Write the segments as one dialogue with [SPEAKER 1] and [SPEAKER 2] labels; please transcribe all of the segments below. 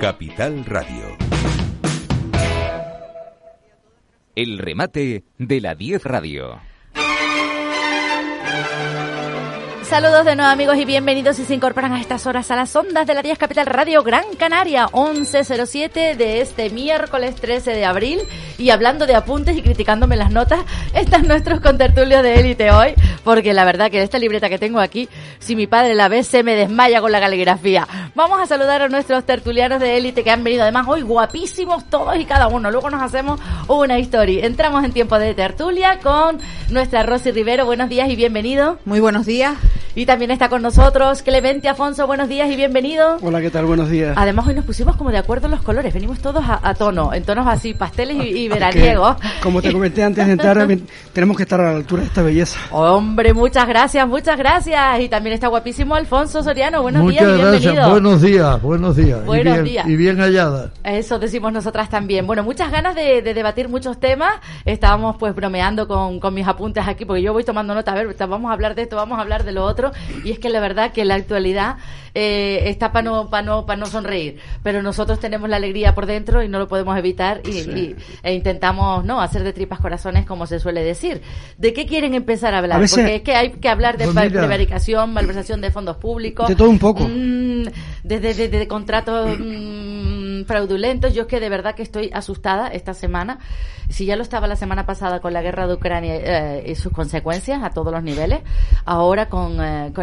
[SPEAKER 1] Capital Radio. El remate de la 10 Radio.
[SPEAKER 2] Saludos de nuevo, amigos, y bienvenidos si se incorporan a estas horas a las ondas de la 10 Capital Radio Gran Canaria, 11:07 de este miércoles 13 de abril. Y hablando de apuntes y criticándome las notas, están nuestros contertulios de élite hoy, porque la verdad que esta libreta que tengo aquí, si mi padre la ve, se me desmaya con la caligrafía. Vamos a saludar a nuestros tertulianos de élite que han venido, además, hoy guapísimos todos y cada uno. Luego nos hacemos una historia. Entramos en tiempo de tertulia con nuestra Rosy Rivero. Buenos días y bienvenido.
[SPEAKER 3] Muy buenos días.
[SPEAKER 2] Y también está con nosotros Clemente Afonso. Buenos días y bienvenido.
[SPEAKER 4] Hola, ¿qué tal? Buenos días.
[SPEAKER 2] Además, hoy nos pusimos como de acuerdo en los colores. Venimos todos a tono, en tonos así, pasteles y veraniegos.
[SPEAKER 4] Como te comenté antes de entrar, tenemos que estar a la altura de esta belleza.
[SPEAKER 2] Hombre, muchas gracias, muchas gracias. Y también está guapísimo Alfonso Soriano. Buenos días y bienvenido.
[SPEAKER 5] Muchas gracias, buenos días.
[SPEAKER 2] Buenos días.
[SPEAKER 5] Y bien hallada.
[SPEAKER 2] Eso decimos nosotras también. Bueno, muchas ganas de debatir muchos temas. Estábamos pues bromeando con mis apuntes aquí, porque yo voy tomando nota. A ver, vamos a hablar de esto, vamos a hablar de lo otro. Y es que la verdad que la actualidad está para no sonreír, pero nosotros tenemos la alegría por dentro y no lo podemos evitar e intentamos hacer de tripas corazones, como se suele decir. ¿De qué quieren empezar a hablar? Porque es que hay que hablar de prevaricación, malversación de fondos públicos,
[SPEAKER 4] de todo un poco,
[SPEAKER 2] de contratos fraudulentos. Yo es que de verdad que estoy asustada esta semana. Si ya lo estaba la semana pasada con la guerra de Ucrania y sus consecuencias a todos los niveles, ahora con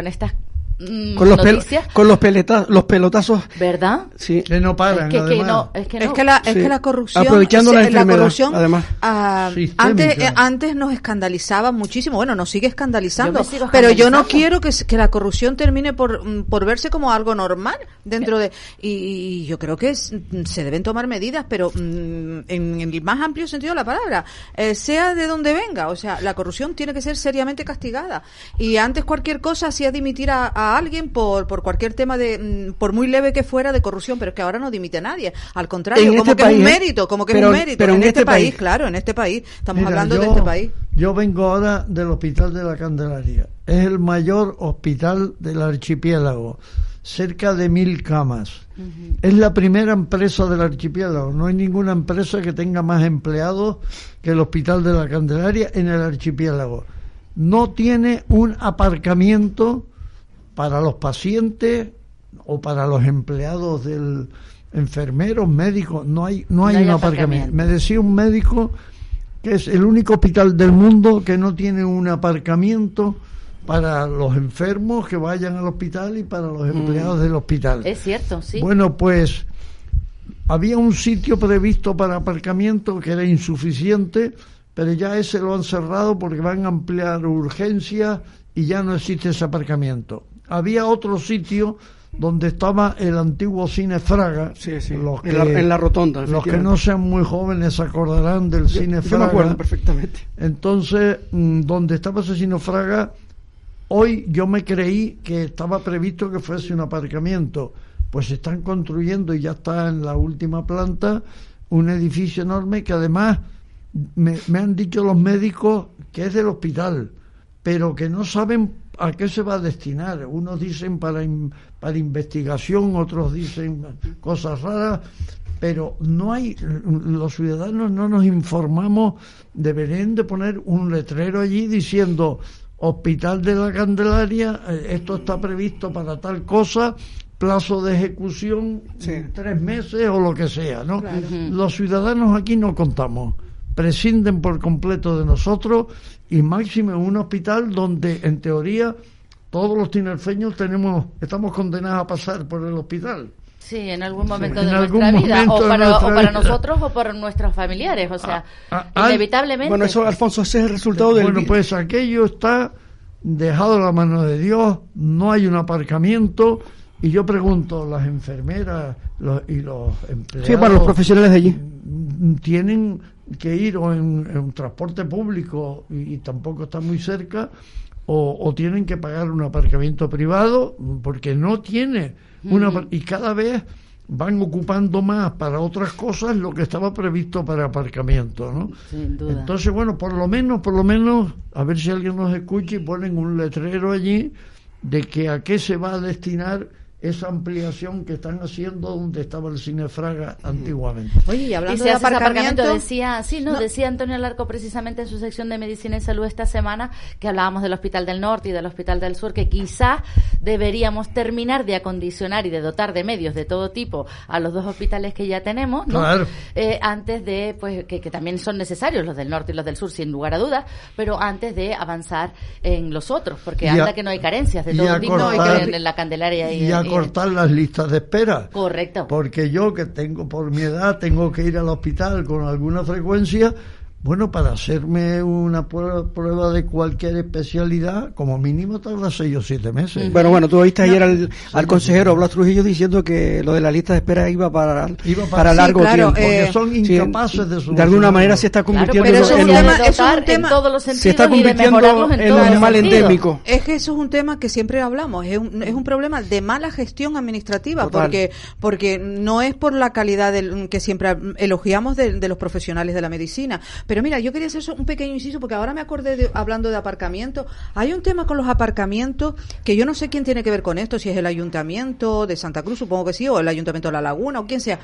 [SPEAKER 2] estas noticias.
[SPEAKER 4] Con los pelotazos,
[SPEAKER 2] ¿verdad?
[SPEAKER 4] Sí.
[SPEAKER 5] Que no paran,
[SPEAKER 2] es que la corrupción,
[SPEAKER 4] aprovechando la corrupción, además,
[SPEAKER 3] antes nos escandalizaba muchísimo. Bueno, nos sigue escandalizando, pero yo no quiero que la corrupción termine por verse como algo normal dentro de, y yo creo que se deben tomar medidas, pero en el más amplio sentido de la palabra, sea de donde venga. O sea, la corrupción tiene que ser seriamente castigada, y antes cualquier cosa hacía dimitir a alguien por cualquier tema por muy leve que fuera de corrupción, pero es que ahora no dimite a nadie, al contrario, como que es un mérito, pero en este país, claro, en este país, estamos hablando de este país.
[SPEAKER 5] Yo vengo ahora del Hospital de la Candelaria, es el mayor hospital del archipiélago, cerca de 1.000 camas. Uh-huh. Es la primera empresa del archipiélago, no hay ninguna empresa que tenga más empleados que el Hospital de la Candelaria en el archipiélago. No tiene un aparcamiento para los pacientes o para los empleados del enfermeros, médicos, no hay un aparcamiento. Me decía un médico que es el único hospital del mundo que no tiene un aparcamiento para los enfermos que vayan al hospital y para los empleados del hospital.
[SPEAKER 2] Es cierto, sí.
[SPEAKER 5] Bueno, pues había un sitio previsto para aparcamiento que era insuficiente, pero ya ese lo han cerrado porque van a ampliar urgencias y ya no existe ese aparcamiento. Había otro sitio donde estaba el antiguo Cine Fraga.
[SPEAKER 4] Sí. En la rotonda.
[SPEAKER 5] Los que no sean muy jóvenes se acordarán del Cine Fraga.
[SPEAKER 4] Yo me acuerdo perfectamente.
[SPEAKER 5] Entonces, donde estaba ese Cine Fraga, hoy yo me creí que estaba previsto que fuese un aparcamiento. Pues se están construyendo y ya está en la última planta un edificio enorme que además me han dicho los médicos que es del hospital, pero que no saben a qué se va a destinar. Unos dicen para investigación, otros dicen cosas raras, pero no hay, los ciudadanos no nos informamos. Deberían de poner un letrero allí diciendo Hospital de la Candelaria, esto está previsto para tal cosa, plazo de ejecución 3 meses o lo que sea, ¿no? Claro. Los ciudadanos aquí no contamos, prescinden por completo de nosotros, y máximo en un hospital donde en teoría todos los tinerfeños estamos condenados a pasar por el hospital.
[SPEAKER 2] Sí, en algún momento de nuestra vida, o para nosotros o para nuestros familiares, o sea, inevitablemente.
[SPEAKER 4] Bueno, eso, Alfonso, ese es el resultado del...
[SPEAKER 5] Bueno, pues aquello está dejado a la mano de Dios, no hay un aparcamiento, y yo pregunto, las enfermeras y los empleados...
[SPEAKER 4] Sí, para los profesionales de allí.
[SPEAKER 5] Tienen que ir o en transporte público y tampoco está muy cerca, o tienen que pagar un aparcamiento privado porque no tiene y cada vez van ocupando más para otras cosas lo que estaba previsto para aparcamiento, ¿no?
[SPEAKER 2] Sin duda.
[SPEAKER 5] Entonces, bueno, por lo menos a ver si alguien nos escucha y ponen un letrero allí de que a qué se va a destinar esa ampliación que están haciendo donde estaba el Cine Fraga antiguamente.
[SPEAKER 2] Oye, y hablando de aparcamiento, decía Antonio Larco precisamente en su sección de Medicina y Salud esta semana, que hablábamos del Hospital del Norte y del Hospital del Sur, que quizás deberíamos terminar de acondicionar y de dotar de medios de todo tipo a los dos hospitales que ya tenemos, ¿no?
[SPEAKER 5] Claro.
[SPEAKER 2] Antes de, pues, que también son necesarios los del Norte y los del Sur, sin lugar a dudas, pero antes de avanzar en los otros, porque anda que no hay carencias de todo tipo en la Candelaria y
[SPEAKER 5] cortar las listas de espera.
[SPEAKER 2] Correcto.
[SPEAKER 5] Porque yo, que tengo por mi edad, tengo que ir al hospital con alguna frecuencia. Bueno, para hacerme una prueba de cualquier especialidad, como mínimo tarda 6 o 7 meses.
[SPEAKER 4] Bueno, tú oíste ayer al consejero Blas Trujillo diciendo que lo de la lista de espera iba para largo tiempo.
[SPEAKER 5] Porque son incapaces de solucionar.
[SPEAKER 4] De alguna manera se está convirtiendo
[SPEAKER 3] en todos los sentidos,
[SPEAKER 4] se está convirtiendo en un mal endémico.
[SPEAKER 3] Es que eso es un tema que siempre hablamos, es un problema de mala gestión administrativa. Total. porque no es por la calidad que siempre elogiamos de los profesionales de la medicina. Pero mira, yo quería hacer un pequeño inciso porque ahora me acordé hablando de aparcamiento. Hay un tema con los aparcamientos que yo no sé quién tiene que ver con esto, si es el Ayuntamiento de Santa Cruz, supongo que sí, o el Ayuntamiento de La Laguna, o quien sea.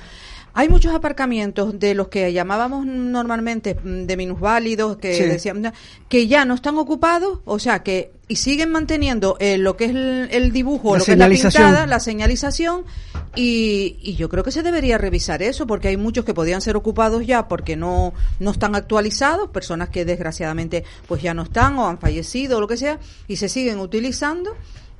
[SPEAKER 3] Hay muchos aparcamientos de los que llamábamos normalmente de minusválidos, que decían que ya no están ocupados, o sea y siguen manteniendo lo que es el dibujo, lo que es la pintada, la señalización, y yo creo que se debería revisar eso, porque hay muchos que podían ser ocupados ya porque no están actualizados, personas que desgraciadamente pues ya no están o han fallecido o lo que sea, y se siguen utilizando.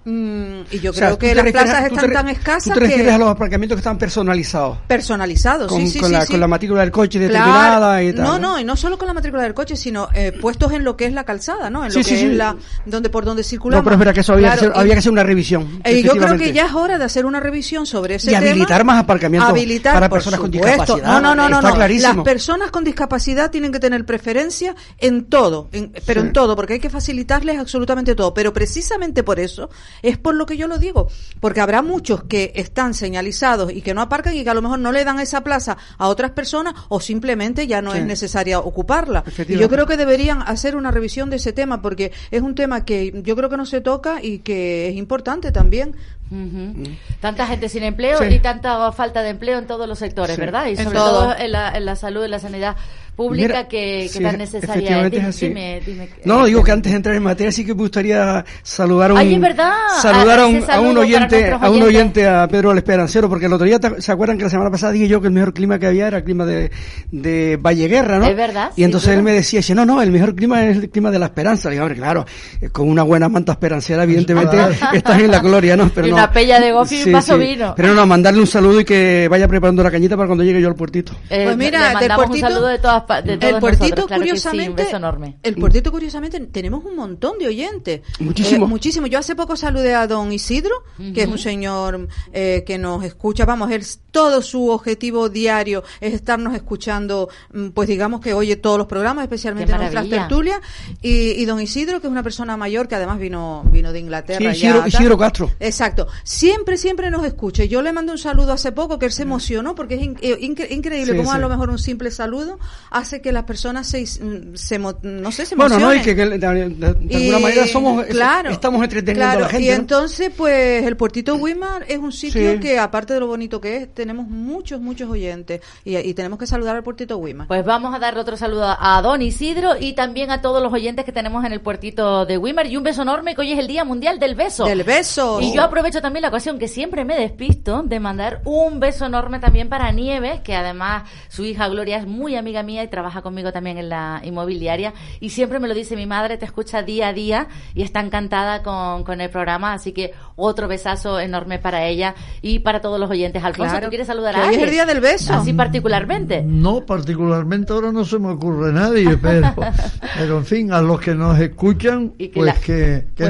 [SPEAKER 3] Y yo creo que las plazas están tan escasas.
[SPEAKER 4] ¿Tú te refieres a los aparcamientos que están personalizados?
[SPEAKER 3] Personalizados,
[SPEAKER 4] con la matrícula del coche determinada y tal.
[SPEAKER 3] No, y no solo con la matrícula del coche, sino puestos en lo que es la calzada, ¿no? En lo que es por donde circulamos.
[SPEAKER 4] No, pero espera, que eso había que hacer una revisión.
[SPEAKER 3] Yo creo que ya es hora de hacer una revisión sobre ese tema.
[SPEAKER 4] Y habilitar más aparcamientos para personas con discapacidad.
[SPEAKER 3] No.
[SPEAKER 4] Está clarísimo.
[SPEAKER 3] Las personas con discapacidad tienen que tener preferencia en todo, en todo, porque hay que facilitarles absolutamente todo. Pero precisamente por eso es por lo que yo lo digo, porque habrá muchos que están señalizados y que no aparcan y que a lo mejor no le dan esa plaza a otras personas o simplemente ya no es necesaria ocuparla. Y yo creo que deberían hacer una revisión de ese tema porque es un tema que yo creo que no se toca y que es importante también.
[SPEAKER 2] Tanta gente sin empleo y tanta falta de empleo en todos los sectores, ¿verdad? Y sobre todo en la salud, en la sanidad pública que tan necesaria es. Dime,
[SPEAKER 4] digo que antes de entrar en materia sí que me gustaría saludar
[SPEAKER 2] a
[SPEAKER 4] un oyente, a Pedro el Esperancero, porque el otro día se acuerdan que la semana pasada dije yo que el mejor clima que había era el clima de Valleguerra, ¿no?
[SPEAKER 2] Es verdad.
[SPEAKER 4] Y entonces él me decía, no, el mejor clima es el clima de la esperanza. Le digo, claro, con una buena manta esperancera evidentemente estás en la gloria, ¿no? Pero
[SPEAKER 2] una pella de gofi y un vaso vino.
[SPEAKER 4] Pero mandarle un saludo y que vaya preparando la cañita para cuando llegue yo al puertito.
[SPEAKER 2] Pues mira, del puertito, un saludo de todos
[SPEAKER 3] el puertito,
[SPEAKER 2] nosotros, claro
[SPEAKER 3] curiosamente,
[SPEAKER 2] un beso enorme.
[SPEAKER 3] El puertito, curiosamente, tenemos un montón de oyentes. Muchísimo. Yo hace poco saludé a don Isidro, que es un señor que nos escucha. Vamos, todo su objetivo diario es estarnos escuchando, pues digamos que oye todos los programas, especialmente nuestras tertulias. Y don Isidro, que es una persona mayor que además vino de Inglaterra.
[SPEAKER 4] Isidro Castro.
[SPEAKER 3] Exacto. Siempre nos escucha. Yo le mandé un saludo hace poco que él se emocionó porque es increíble cómo a lo mejor un simple saludo hace que las personas se emocionen.
[SPEAKER 4] Bueno, no, y que de alguna manera estamos entreteniendo a la gente.
[SPEAKER 3] Y entonces, pues, el Puertito Weimar es un sitio que, aparte de lo bonito que es, tenemos muchos oyentes y tenemos que saludar al Puertito Weimar.
[SPEAKER 2] Pues vamos a darle otro saludo a don Isidro y también a todos los oyentes que tenemos en el Puertito de Weimar, y un beso enorme, que hoy es el Día Mundial del Beso.
[SPEAKER 3] ¡Del beso!
[SPEAKER 2] Y yo aprovecho también la ocasión, que siempre me despisto, de mandar un beso enorme también para Nieves, que además su hija Gloria es muy amiga mía y trabaja conmigo también en la inmobiliaria, y siempre me lo dice mi madre, te escucha día a día y está encantada con el programa, así que otro besazo enorme para ella y para todos los oyentes. Alfonso, ¿tú quieres saludar a alguien?
[SPEAKER 3] Hoy es el Día del Beso.
[SPEAKER 2] Así particularmente.
[SPEAKER 5] No, particularmente ahora no se me ocurre nadie, pero en fin, a los que nos escuchan, que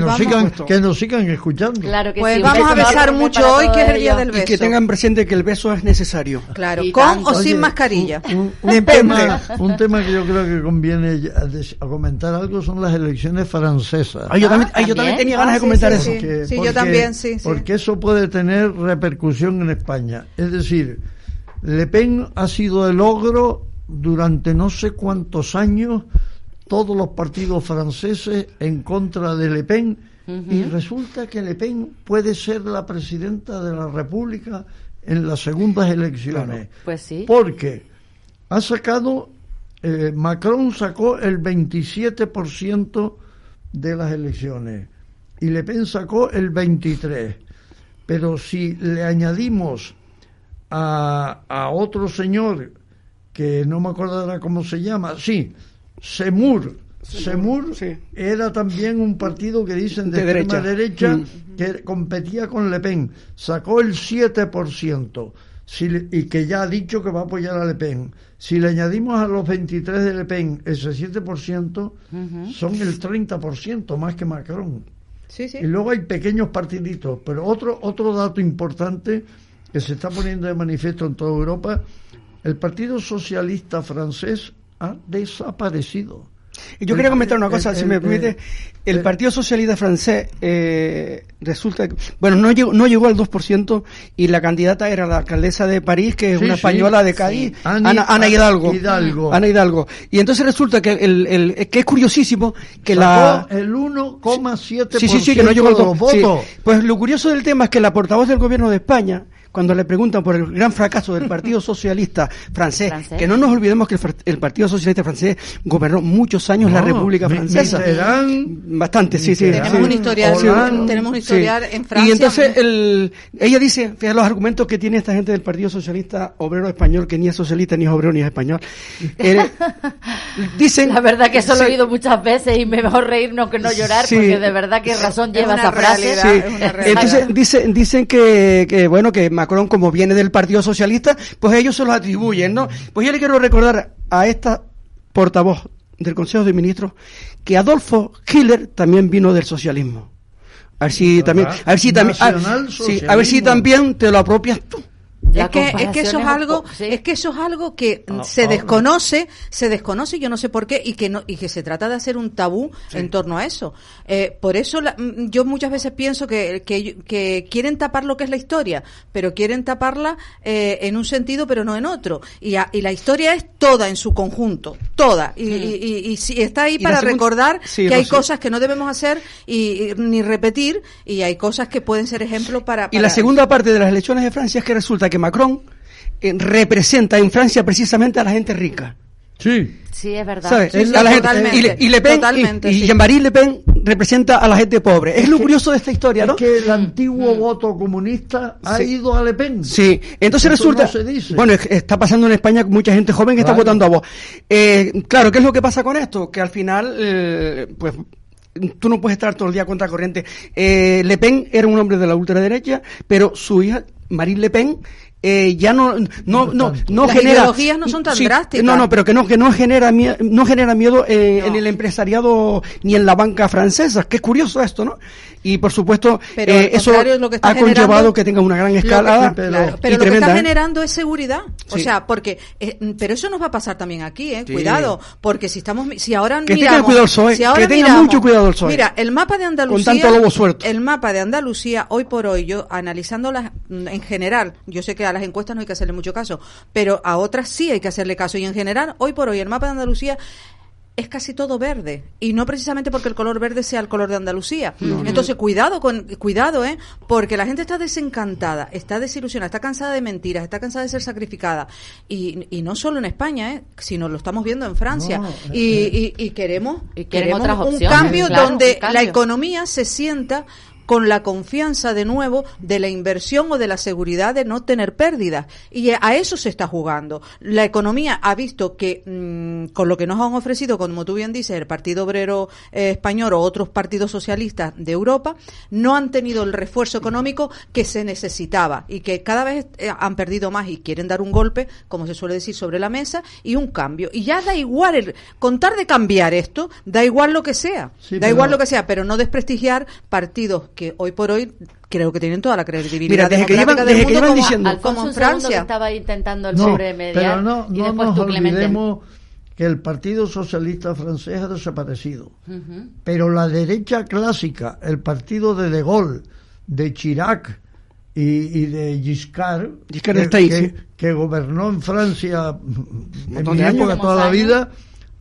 [SPEAKER 5] nos sigan escuchando.
[SPEAKER 2] Claro que
[SPEAKER 3] pues
[SPEAKER 2] sí,
[SPEAKER 3] vamos a besar mucho hoy, que es el Día del Beso.
[SPEAKER 4] Y que tengan presente que el beso es necesario.
[SPEAKER 3] Claro, con o sin mascarilla.
[SPEAKER 5] Un tema que yo creo que conviene a comentar algo son las elecciones francesas.
[SPEAKER 4] Yo también tenía ganas de comentar eso.
[SPEAKER 3] Yo también, sí.
[SPEAKER 5] Porque eso puede tener repercusión en España. Es decir, Le Pen ha sido el ogro durante no sé cuántos años, todos los partidos franceses en contra de Le Pen, Y resulta que Le Pen puede ser la presidenta de la República en las segundas elecciones.
[SPEAKER 2] Claro. Pues sí.
[SPEAKER 5] Porque ha sacado, Macron sacó el 27% de las elecciones y Le Pen sacó el 23%. Pero si le añadimos a otro señor, que no me acuerdo ahora cómo se llama, Semur, sí. Era también un partido que dicen de extrema derecha que competía con Le Pen, sacó el 7%, y que ya ha dicho que va a apoyar a Le Pen. Si le añadimos a los 23 de Le Pen ese 7%, son el 30% más que Macron.
[SPEAKER 3] Sí.
[SPEAKER 5] Y luego hay pequeños partiditos, pero otro dato importante que se está poniendo de manifiesto en toda Europa: el Partido Socialista francés ha desaparecido.
[SPEAKER 4] Y yo quería comentar una cosa, si me permite. El Partido Socialista francés resulta que, no llegó al 2%, y la candidata era la alcaldesa de París, que es una española de Cádiz, Ana Hidalgo. Ana Hidalgo. Y entonces resulta que que es curiosísimo que
[SPEAKER 5] sacó el 1,7%
[SPEAKER 4] que no llegó al 2%.
[SPEAKER 5] votos.
[SPEAKER 4] Pues lo curioso del tema es que la portavoz del gobierno de España, cuando le preguntan por el gran fracaso del Partido Socialista francés, que no nos olvidemos que el Partido Socialista francés gobernó muchos años la República Francesa. Bastante, sí.
[SPEAKER 3] Tenemos un historial en Francia.
[SPEAKER 4] Y entonces ella dice, fíjate los argumentos que tiene esta gente del Partido Socialista Obrero Español, que ni es socialista, ni es obrero, ni es español. Dicen...
[SPEAKER 2] La verdad que eso lo he oído muchas veces, y me mejor reírnos que no llorar, porque de verdad que razón lleva esa frase.
[SPEAKER 4] Entonces dicen que Macron, como viene del Partido Socialista, pues ellos se los atribuyen, ¿no? Pues yo le quiero recordar a esta portavoz del Consejo de Ministros que Adolfo Hitler también vino del socialismo. A ver si también te lo apropias tú.
[SPEAKER 3] Es que eso es algo que se desconoce, yo no sé por qué, y que se trata de hacer un tabú en torno a eso. Por eso yo muchas veces pienso que quieren tapar lo que es la historia, pero quieren taparla en un sentido pero no en otro. Y la historia es toda en su conjunto, toda. Y está ahí para recordar que hay cosas que no debemos hacer ni repetir, y hay cosas que pueden ser ejemplo para...
[SPEAKER 4] Y la segunda parte de las elecciones de Francia es que resulta que Macron representa en Francia precisamente a la gente rica.
[SPEAKER 5] Sí,
[SPEAKER 2] es verdad.
[SPEAKER 4] ¿Sabes?
[SPEAKER 3] Sí, totalmente.
[SPEAKER 4] Y Le Pen, y Jean-Marie Le Pen representa a la gente pobre. Es lo curioso de esta historia, ¿no?
[SPEAKER 5] Es que el antiguo voto comunista ha ido a Le Pen.
[SPEAKER 4] Sí, entonces
[SPEAKER 5] eso
[SPEAKER 4] resulta...
[SPEAKER 5] no se dice.
[SPEAKER 4] Bueno, está pasando en España con mucha gente joven que está votando a vos. Claro, ¿qué es lo que pasa con esto? Que al final, pues... tú no puedes estar todo el día contra corriente. Le Pen era un hombre de la ultraderecha, pero su hija, Marine Le Pen, ya no
[SPEAKER 3] las
[SPEAKER 4] genera...
[SPEAKER 3] ideologías no son tan drásticas.
[SPEAKER 4] Pero que no genera miedo en el empresariado ni en la banca francesa, que es curioso esto, ¿no? Y por supuesto, eso ha conllevado que tenga una gran escalada.
[SPEAKER 3] Pero lo que está generando es seguridad. O sea, porque... pero eso nos va a pasar también aquí, cuidado, porque si ahora
[SPEAKER 4] que
[SPEAKER 3] miramos...
[SPEAKER 4] tenga cuidado el PSOE, que tenga mucho cuidado el PSOE.
[SPEAKER 3] Mira, el mapa de Andalucía...
[SPEAKER 4] Con tanto lobo suelto.
[SPEAKER 3] El mapa de Andalucía, hoy por hoy, yo analizándolas en general, yo sé que a las encuestas no hay que hacerle mucho caso, pero a otras sí hay que hacerle caso, y en general, hoy por hoy, el mapa de Andalucía es casi todo verde, y no precisamente porque el color verde sea el color de Andalucía. Entonces, cuidado, porque la gente está desencantada, está desilusionada, está cansada de mentiras, está cansada de ser sacrificada, y no solo en España, sino lo estamos viendo en Francia, y queremos
[SPEAKER 2] otras
[SPEAKER 3] un
[SPEAKER 2] opciones,
[SPEAKER 3] cambio donde la economía se sienta con la confianza de nuevo de la inversión o de la seguridad de no tener pérdidas. Y a eso se está jugando. La economía ha visto que con lo que nos han ofrecido, como tú bien dices, el Partido Obrero Español o otros partidos socialistas de Europa, no han tenido el refuerzo económico que se necesitaba, y que cada vez han perdido más y quieren dar un golpe, como se suele decir, sobre la mesa, y un cambio. Y ya da igual, contar de cambiar esto, da igual lo que sea, pero no desprestigiar partidos que hoy por hoy creo que tienen toda la credibilidad democrática del mundo,
[SPEAKER 2] diciendo, como en Francia. Que estaba intentando el sobremediar,
[SPEAKER 5] pero no nos olvidemos que el Partido Socialista francés ha desaparecido. Pero la derecha clásica, el partido de Gaulle, de Chirac y de Giscard, que gobernó en Francia en mi época toda la vida,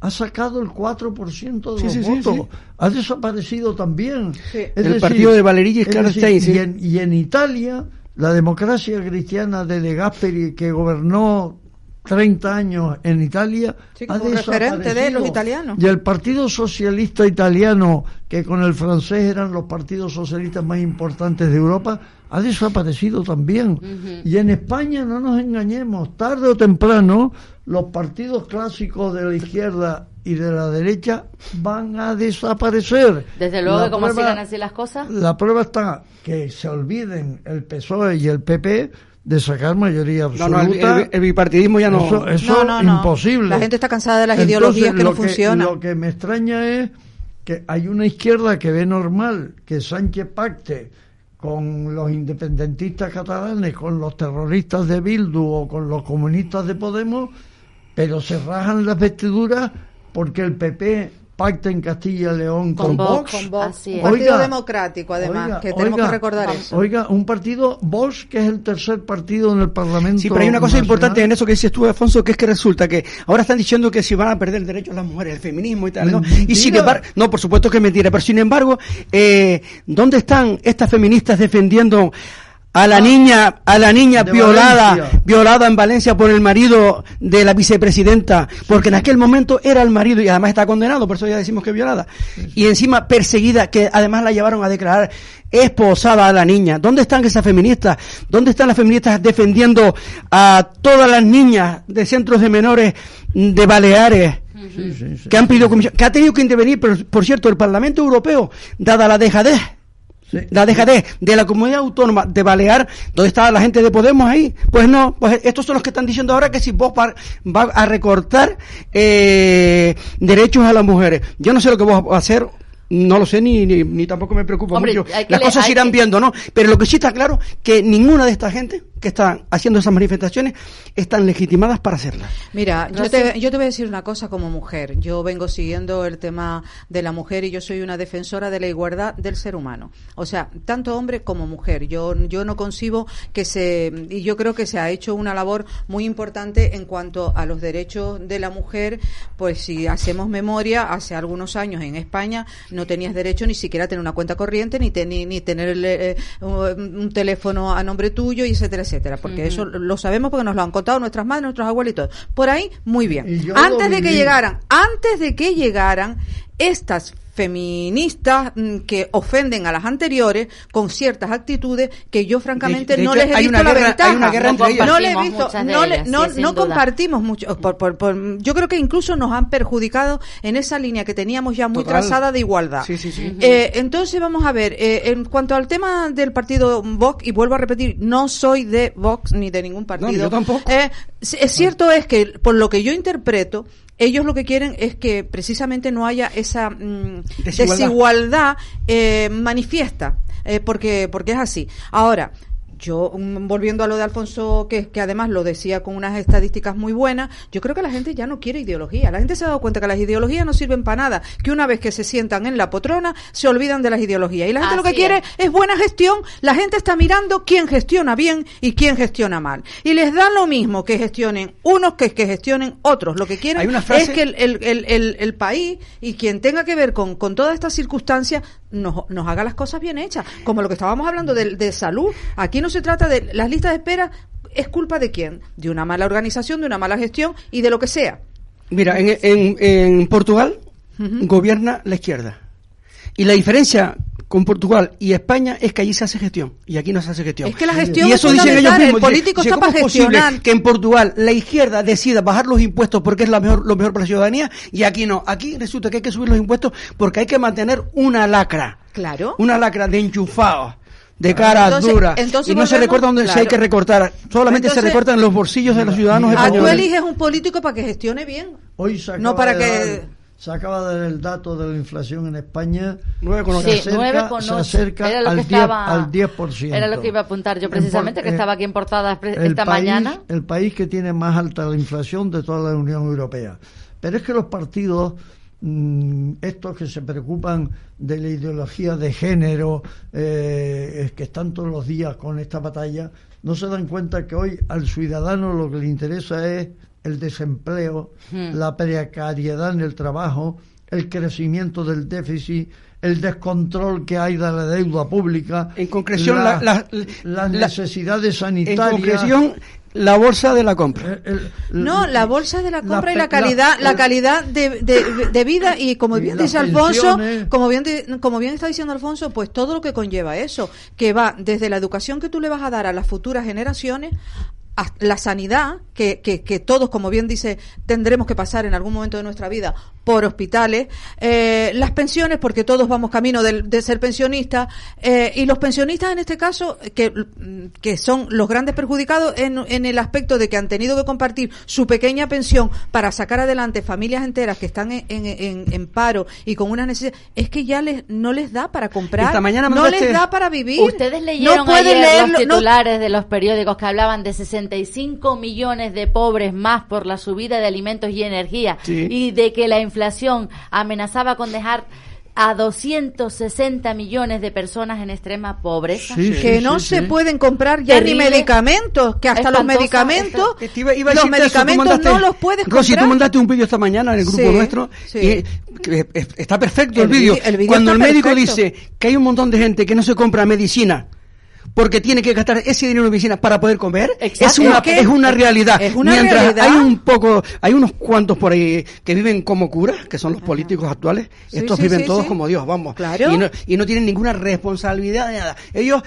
[SPEAKER 5] ha sacado el 4% de los votos. Sí. Ha desaparecido también.
[SPEAKER 4] Sí. El partido de Valéry Giscard d'Estaing.
[SPEAKER 5] Y en Italia, la democracia cristiana de De Gasperi, que gobernó 30 años en Italia,
[SPEAKER 3] ha referente de los italianos.
[SPEAKER 5] Y el Partido Socialista Italiano, que con el francés eran los partidos socialistas más importantes de Europa, ha desaparecido también. Y en España, no nos engañemos, tarde o temprano los partidos clásicos de la izquierda y de la derecha van a desaparecer.
[SPEAKER 2] Desde luego que como sigan así las cosas.
[SPEAKER 5] La prueba está que se olviden el PSOE y el PP de sacar mayoría absoluta.
[SPEAKER 4] No, el bipartidismo ya no.
[SPEAKER 5] Eso es imposible.
[SPEAKER 3] La gente está cansada de las ideologías que no funcionan.
[SPEAKER 5] Lo que me extraña es que hay una izquierda que ve normal que Sánchez pacte con los independentistas catalanes, con los terroristas de Bildu o con los comunistas de Podemos, pero se rajan las vestiduras porque el PP pacta en Castilla y León con Vox.
[SPEAKER 3] Un partido democrático, además, que tenemos que recordar eso.
[SPEAKER 5] Oiga, un partido, Vox, que es el tercer partido en el Parlamento.
[SPEAKER 4] Sí, pero hay una cosa importante en eso que dices tú, Alfonso, que es que resulta que ahora están diciendo que si van a perder derechos las mujeres, el feminismo y tal, ¿no? Y sin embargo, no, por supuesto que es mentira, pero sin embargo, ¿dónde están estas feministas defendiendo a la niña violada en Valencia por el marido de la vicepresidenta, porque en aquel momento era el marido y además está condenado, por eso ya decimos que violada, y encima perseguida, que además la llevaron a declarar esposada a la niña? ¿Dónde están esas feministas? ¿Dónde están las feministas defendiendo a todas las niñas de centros de menores de Baleares? Que han pedido comisión, que ha tenido que intervenir, pero, por cierto, el Parlamento Europeo, dada la dejadez de la comunidad autónoma de Balear, donde estaba la gente de Podemos ahí, pues no, pues estos son los que están diciendo ahora que si vos va a recortar derechos a las mujeres. Yo no sé lo que vos vas a hacer, no lo sé, ni tampoco me preocupa mucho. Las cosas se irán viendo, ¿no? Pero lo que sí está claro, que ninguna de esta gente que están haciendo esas manifestaciones están legitimadas para hacerlas.
[SPEAKER 3] Mira, yo te voy a decir una cosa como mujer. Yo vengo siguiendo el tema de la mujer y yo soy una defensora de la igualdad del ser humano. O sea, tanto hombre como mujer. Yo no concibo y yo creo que se ha hecho una labor muy importante en cuanto a los derechos de la mujer. Pues si hacemos memoria, hace algunos años en España no tenías derecho ni siquiera a tener una cuenta corriente, ni tener un teléfono a nombre tuyo, y etcétera, etcétera, porque eso lo sabemos porque nos lo han contado nuestras madres, nuestros abuelitos. Por ahí, muy bien. Antes de que llegaran estas feministas que ofenden a las anteriores con ciertas actitudes que yo francamente no les he visto la ventaja. No compartimos mucho. Yo creo que incluso nos han perjudicado en esa línea que teníamos ya muy trazada de igualdad.
[SPEAKER 4] Sí.
[SPEAKER 3] Entonces vamos a ver, en cuanto al tema del partido Vox, y vuelvo a repetir, no soy de Vox ni de ningún partido.
[SPEAKER 4] No, yo tampoco.
[SPEAKER 3] Es cierto es que por lo que yo interpreto, ellos lo que quieren es que precisamente no haya esa desigualdad manifiesta, porque es así. Ahora, yo, volviendo a lo de Alfonso, que además lo decía con unas estadísticas muy buenas, yo creo que la gente ya no quiere ideología. La gente se ha dado cuenta que las ideologías no sirven para nada, que una vez que se sientan en la poltrona, se olvidan de las ideologías. Y la gente lo que quiere es buena gestión. La gente está mirando quién gestiona bien y quién gestiona mal. Y les da lo mismo que gestionen unos que gestionen otros. Lo que quieren es que el país y quien tenga que ver con todas estas circunstancias nos haga las cosas bien hechas. Como lo que estábamos hablando de salud. Aquí no se trata de las listas de espera, ¿es culpa de quién? De una mala organización, de una mala gestión y de lo que sea.
[SPEAKER 4] Mira, en Portugal gobierna la izquierda. Y la diferencia con Portugal y España es que allí se hace gestión y aquí no se hace gestión.
[SPEAKER 3] Es que la gestión
[SPEAKER 4] y eso dicen ellos mismos,
[SPEAKER 3] el político está para gestionar.
[SPEAKER 4] Que en Portugal la izquierda decida bajar los impuestos porque es lo mejor para la ciudadanía, y aquí no. Aquí resulta que hay que subir los impuestos porque hay que mantener una lacra.
[SPEAKER 3] Claro.
[SPEAKER 4] Una lacra de enchufados, de cara dura, y no se recorta donde se hay que recortar, solamente se recorta en los bolsillos de los ciudadanos españoles.
[SPEAKER 3] Tú eliges un político para que gestione bien,
[SPEAKER 5] hoy
[SPEAKER 3] no para que...
[SPEAKER 5] Se acaba de dar el dato de la inflación en España.
[SPEAKER 2] 9,8.
[SPEAKER 5] Se acerca al 10%.
[SPEAKER 2] Era lo que iba a apuntar yo precisamente, que estaba aquí en portada mañana.
[SPEAKER 5] El país que tiene más alta la inflación de toda la Unión Europea. Pero es que los partidos, estos que se preocupan de la ideología de género, que están todos los días con esta batalla, no se dan cuenta que hoy al ciudadano lo que le interesa es el desempleo, la precariedad en el trabajo, el crecimiento del déficit, el descontrol que hay de la deuda pública,
[SPEAKER 4] en concreción
[SPEAKER 5] las necesidades sanitarias.
[SPEAKER 4] En concreción, la bolsa de la compra.
[SPEAKER 3] La bolsa de la compra y la calidad de vida, y como bien dice Alfonso, como bien está diciendo Alfonso, pues todo lo que conlleva eso, que va desde la educación que tú le vas a dar a las futuras generaciones, a la sanidad, que todos, como bien dice, tendremos que pasar en algún momento de nuestra vida por hospitales, las pensiones, porque todos vamos camino de ser pensionistas, y los pensionistas en este caso, que son los grandes perjudicados en el aspecto de que han tenido que compartir su pequeña pensión para sacar adelante familias enteras que están en paro y con una necesidad, es que ya no les da para comprar, no les da para vivir.
[SPEAKER 2] Ustedes leyeron ayer los titulares de los periódicos que hablaban de 65 millones de pobres más por la subida de alimentos y energía, y de que la inflación amenazaba con dejar a 260 millones de personas en extrema pobreza,
[SPEAKER 3] que no se pueden comprar ya ni medicamentos, que hasta los medicamentos no los puedes comprar.
[SPEAKER 4] Rosy, tú mandaste un vídeo esta mañana en el grupo nuestro, y está perfecto el vídeo. Cuando el médico dice que hay un montón de gente que no se compra medicina porque tiene que gastar ese dinero en medicina para poder comer, es una realidad. Mientras hay unos cuantos por ahí que viven como curas, que son los políticos actuales, estos viven todos como Dios, vamos,
[SPEAKER 3] claro.
[SPEAKER 4] y no tienen ninguna responsabilidad de nada. Ellos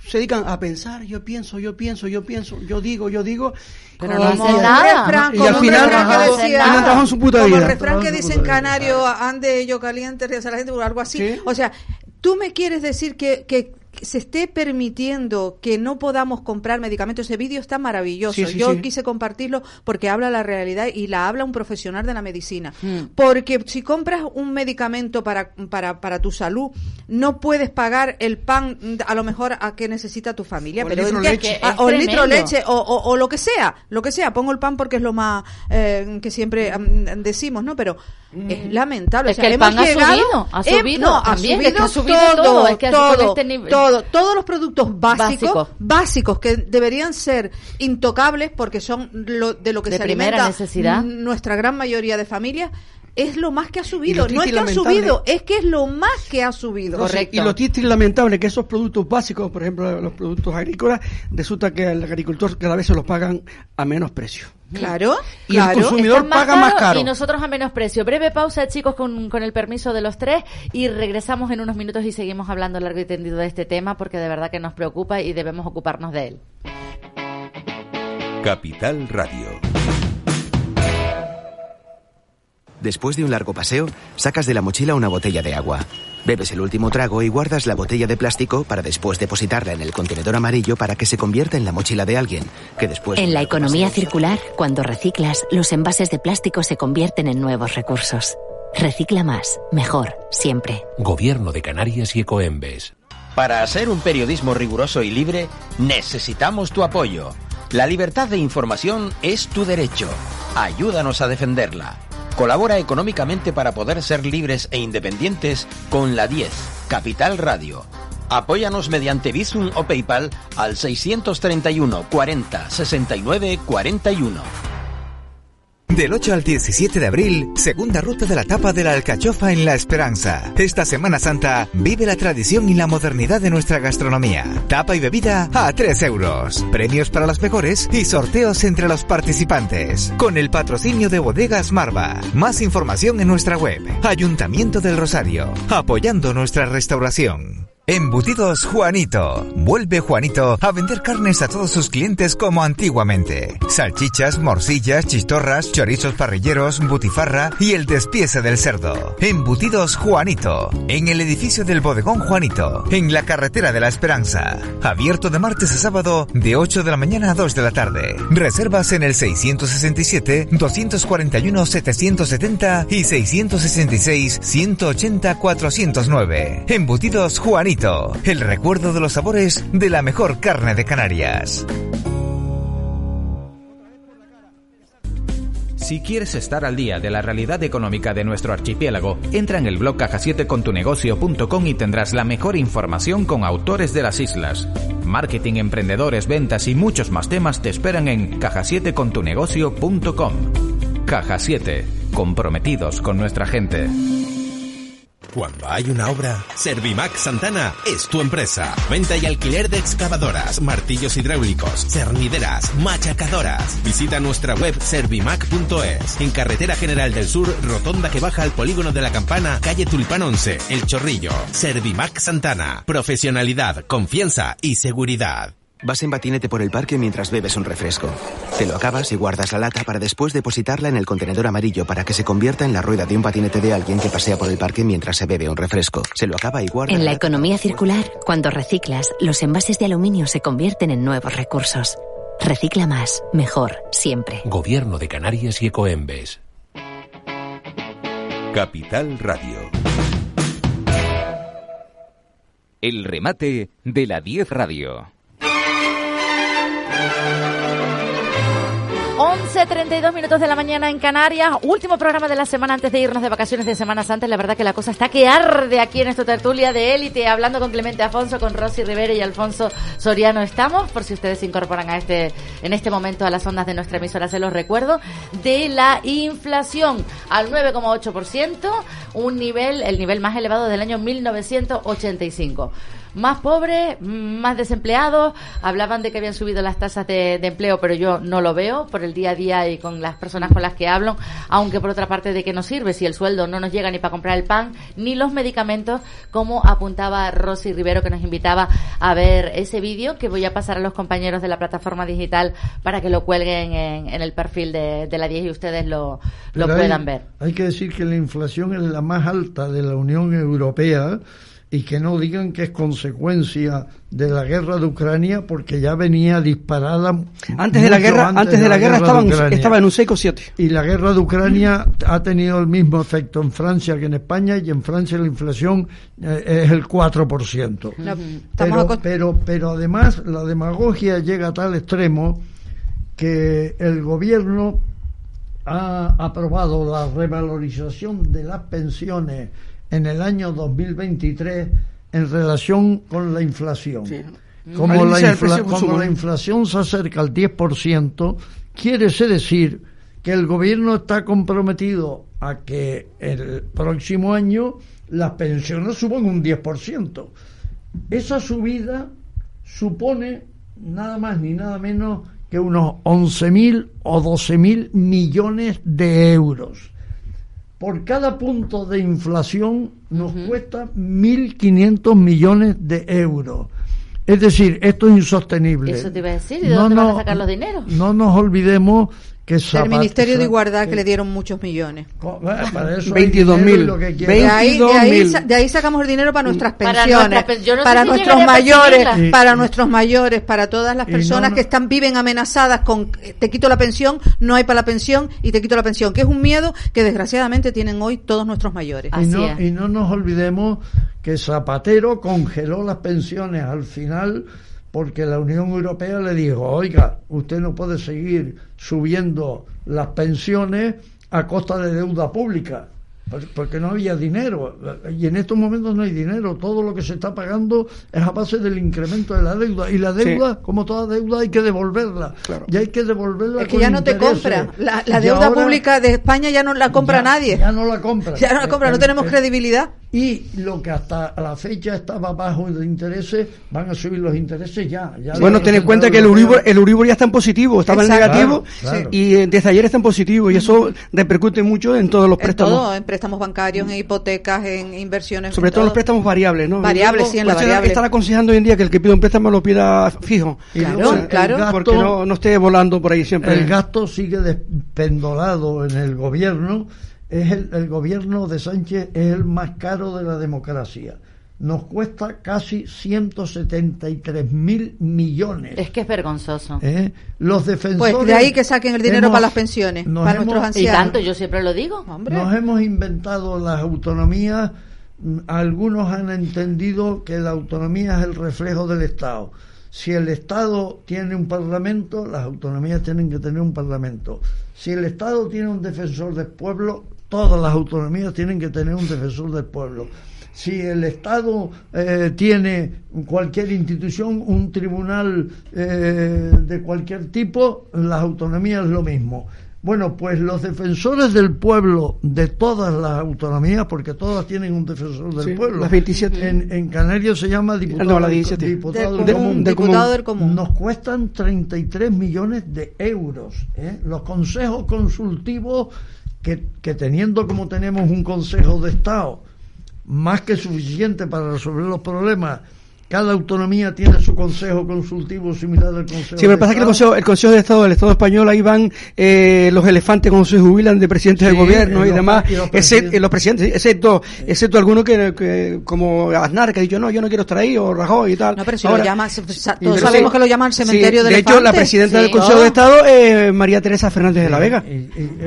[SPEAKER 4] se dedican a pensar, yo pienso, yo digo,
[SPEAKER 2] pero no hacen nada.
[SPEAKER 4] Y al final no trabajan su puta vida.
[SPEAKER 3] Como el refrán que dice en canario, ande yo caliente, a la gente, o algo así. ¿Sí? O sea, tú me quieres decir que se esté permitiendo que no podamos comprar medicamentos. Ese vídeo está maravilloso. Yo quise compartirlo porque habla la realidad y la habla un profesional de la medicina. Porque si compras un medicamento para tu salud, no puedes pagar el pan a lo mejor a que necesita tu familia, o pero el litro de leche o lo que sea. Pongo el pan porque es lo más que siempre decimos, ¿no? Pero es lamentable.
[SPEAKER 2] Es que el pan ha subido
[SPEAKER 3] todos los productos básicos que deberían ser intocables porque son de lo que se alimenta nuestra gran mayoría de familias. Es lo más que ha subido, no es que ha subido, es que es lo más que ha subido.
[SPEAKER 4] Correcto. Y lo triste y lamentable que esos productos básicos, por ejemplo los productos agrícolas, resulta que el agricultor cada vez se los pagan a menos precio.
[SPEAKER 3] Claro.
[SPEAKER 4] Y el consumidor paga más caro.
[SPEAKER 2] Y nosotros a menos precio. Breve pausa, chicos, con el permiso de los tres, y regresamos en unos minutos y seguimos hablando largo y tendido de este tema porque de verdad que nos preocupa y debemos ocuparnos de él.
[SPEAKER 1] Capital Radio.
[SPEAKER 6] Después de un largo paseo, sacas de la mochila una botella de agua. Bebes el último trago y guardas la botella de plástico para después depositarla en el contenedor amarillo para que se convierta en la mochila de alguien, que después...
[SPEAKER 7] En la economía circular, cuando reciclas, los envases de plástico se convierten en nuevos recursos. Recicla más, mejor, siempre.
[SPEAKER 8] Gobierno de Canarias y Ecoembes.
[SPEAKER 9] Para hacer un periodismo riguroso y libre, necesitamos tu apoyo. La libertad de información es tu derecho. Ayúdanos a defenderla. Colabora económicamente para poder ser libres e independientes con la 10, Capital Radio. Apóyanos mediante Bizum o PayPal al 631 40 69 41.
[SPEAKER 10] Del 8 al 17 de abril, segunda ruta de la tapa de la alcachofa en La Esperanza. Esta Semana Santa vive la tradición y la modernidad de nuestra gastronomía. Tapa y bebida a 3 euros. Premios para los mejores y sorteos entre los participantes. Con el patrocinio de Bodegas Marva. Más información en nuestra web. Ayuntamiento del Rosario. Apoyando nuestra restauración. Embutidos Juanito. Vuelve Juanito a vender carnes a todos sus clientes como antiguamente. Salchichas, morcillas, chistorras, chorizos parrilleros, butifarra y el despiece del cerdo. Embutidos Juanito. En el edificio del Bodegón Juanito. En la carretera de La Esperanza. Abierto de martes a sábado de 8 de la mañana a 2 de la tarde. Reservas en el 667-241-770 y 666-180-409. Embutidos Juanito. El recuerdo de los sabores de la mejor carne de Canarias.
[SPEAKER 11] Si quieres estar al día de la realidad económica de nuestro archipiélago, entra en el blog caja7contunegocio.com y tendrás la mejor información con autores de las islas. Marketing, emprendedores, ventas y muchos más temas te esperan en caja7contunegocio.com. Caja 7, comprometidos con nuestra gente.
[SPEAKER 12] Cuando hay una obra, Servimac Santana es tu empresa. Venta y alquiler de excavadoras, martillos hidráulicos, cernideras, machacadoras. Visita nuestra web servimac.es. En Carretera General del Sur, rotonda que baja al polígono de la Campana, calle Tulipán 11, El Chorrillo. Servimac Santana. Profesionalidad, confianza y seguridad.
[SPEAKER 6] Vas en patinete por el parque mientras bebes un refresco. Te lo acabas y guardas la lata para después depositarla en el contenedor amarillo para que se convierta en la rueda de un patinete de alguien que pasea por el parque mientras se bebe un refresco. Se lo acaba y guarda.
[SPEAKER 7] En la economía circular, cuando reciclas, los envases de aluminio se convierten en nuevos recursos. Recicla más, mejor, siempre.
[SPEAKER 8] Gobierno de Canarias y Ecoembes.
[SPEAKER 13] Capital Radio.
[SPEAKER 1] El remate de la 10 Radio.
[SPEAKER 2] 11:32 minutos de la mañana en Canarias, último programa de la semana antes de irnos de vacaciones de Semana Santa. La verdad que la cosa está que arde aquí en esta tertulia de élite, hablando con Clemente Afonso, con Rosy Rivera y Alfonso Soriano. Estamos, por si ustedes se incorporan en este momento a las ondas de nuestra emisora, se los recuerdo, de la inflación al 9,8%, el nivel más elevado del año 1985. Más pobres, más desempleados. Hablaban de que habían subido las tasas de empleo, pero yo no lo veo por el día a día y con las personas con las que hablo. Aunque por otra parte, ¿de qué nos sirve si el sueldo no nos llega ni para comprar el pan ni los medicamentos? Como apuntaba Rosy Rivero, que nos invitaba a ver ese vídeo que voy a pasar a los compañeros de la plataforma digital para que lo cuelguen en el perfil de la 10 y ustedes lo puedan ver.
[SPEAKER 5] Hay que decir que la inflación es la más alta de la Unión Europea. Y que no digan que es consecuencia de la guerra de Ucrania, porque ya venía disparada
[SPEAKER 4] antes de la guerra estaba en un 6 o 7.
[SPEAKER 5] Y la guerra de Ucrania ha tenido el mismo efecto en Francia que en España, y en Francia la inflación es el 4%. Pero además la demagogia llega a tal extremo que el gobierno ha aprobado la revalorización de las pensiones en el año 2023 en relación con la inflación. Sí. Como la inflación se acerca al 10%, quiere decir que el gobierno está comprometido a que el próximo año las pensiones suban un 10%. Esa subida supone nada más ni nada menos que unos 11.000 o 12.000 millones de euros. Por cada punto de inflación nos cuesta 1.500 millones de euros. Es decir, esto es insostenible.
[SPEAKER 2] Eso te iba a decir, ¿y de dónde van a sacar los dineros?
[SPEAKER 5] No nos olvidemos que
[SPEAKER 3] el Ministerio de Igualdad, que le dieron muchos millones.
[SPEAKER 5] Para eso
[SPEAKER 3] 22.000. De ahí sacamos el dinero para nuestras pensiones, para nuestros mayores, para todas las personas que viven amenazadas con te quito la pensión, no hay para la pensión y te quito la pensión, que es un miedo que desgraciadamente tienen hoy todos nuestros mayores.
[SPEAKER 5] Y no nos olvidemos que Zapatero congeló las pensiones al final, porque la Unión Europea le dijo, oiga, usted no puede seguir subiendo las pensiones a costa de deuda pública, porque no había dinero, y en estos momentos no hay dinero. Todo lo que se está pagando es a base del incremento de la deuda, y la deuda, como toda deuda, hay que devolverla, y hay que devolverla.
[SPEAKER 3] Es que ya no te compra la deuda pública de España, ya no la compra nadie,
[SPEAKER 5] ya no la compra,
[SPEAKER 3] no tenemos credibilidad.
[SPEAKER 5] Y lo que hasta la fecha estaba bajo de intereses, van a subir los intereses ya.
[SPEAKER 4] Bueno, ten en cuenta que el Euribor ya está en positivo, estaba en negativo, y desde ayer está en positivo, y eso repercute mucho en todos los préstamos.
[SPEAKER 3] En préstamos bancarios, en hipotecas, en inversiones.
[SPEAKER 4] Sobre todo en los préstamos variables, ¿no?
[SPEAKER 3] Variables, sí, en la variable.
[SPEAKER 4] Están aconsejando hoy en día que el que pida un préstamo lo pida fijo.
[SPEAKER 3] Claro.
[SPEAKER 4] Porque no esté volando por ahí siempre.
[SPEAKER 5] El gasto sigue despendolado en el gobierno. El gobierno de Sánchez es el más caro de la democracia. Nos cuesta casi 173.000 millones.
[SPEAKER 2] Es que es vergonzoso.
[SPEAKER 5] Los defensores...
[SPEAKER 3] Pues de ahí que saquen el dinero para las pensiones, para nuestros ancianos.
[SPEAKER 2] Y tanto, yo siempre lo digo.
[SPEAKER 3] Hombre.
[SPEAKER 5] Nos hemos inventado las autonomías. Algunos han entendido que la autonomía es el reflejo del Estado. Si el Estado tiene un parlamento, las autonomías tienen que tener un parlamento. Si el Estado tiene un defensor del pueblo, todas las autonomías tienen que tener un defensor del pueblo. Si el Estado tiene cualquier institución, un tribunal de cualquier tipo, las autonomías es lo mismo. Bueno, pues los defensores del pueblo de todas las autonomías, porque todas tienen un defensor del pueblo.
[SPEAKER 4] Las 27.
[SPEAKER 5] En Canarias se llama diputado del común. Nos cuestan 33 millones de euros. Los consejos consultivos, que teniendo como tenemos un Consejo de Estado más que suficiente para resolver los problemas, cada autonomía tiene su consejo consultivo similar al Consejo.
[SPEAKER 4] Sí, me pasa que el Consejo de Estado del Estado español, ahí van los elefantes cuando se jubilan de presidentes del gobierno y demás, los presidentes, excepto algunos que como Aznar, que ha dicho, no, yo no quiero estar ahí, o Rajoy y tal.
[SPEAKER 3] No, pero si lo llaman, todos sabemos que lo llaman cementerio de elefantes.
[SPEAKER 4] De hecho, la presidenta del Consejo de Estado es María Teresa Fernández de la Vega,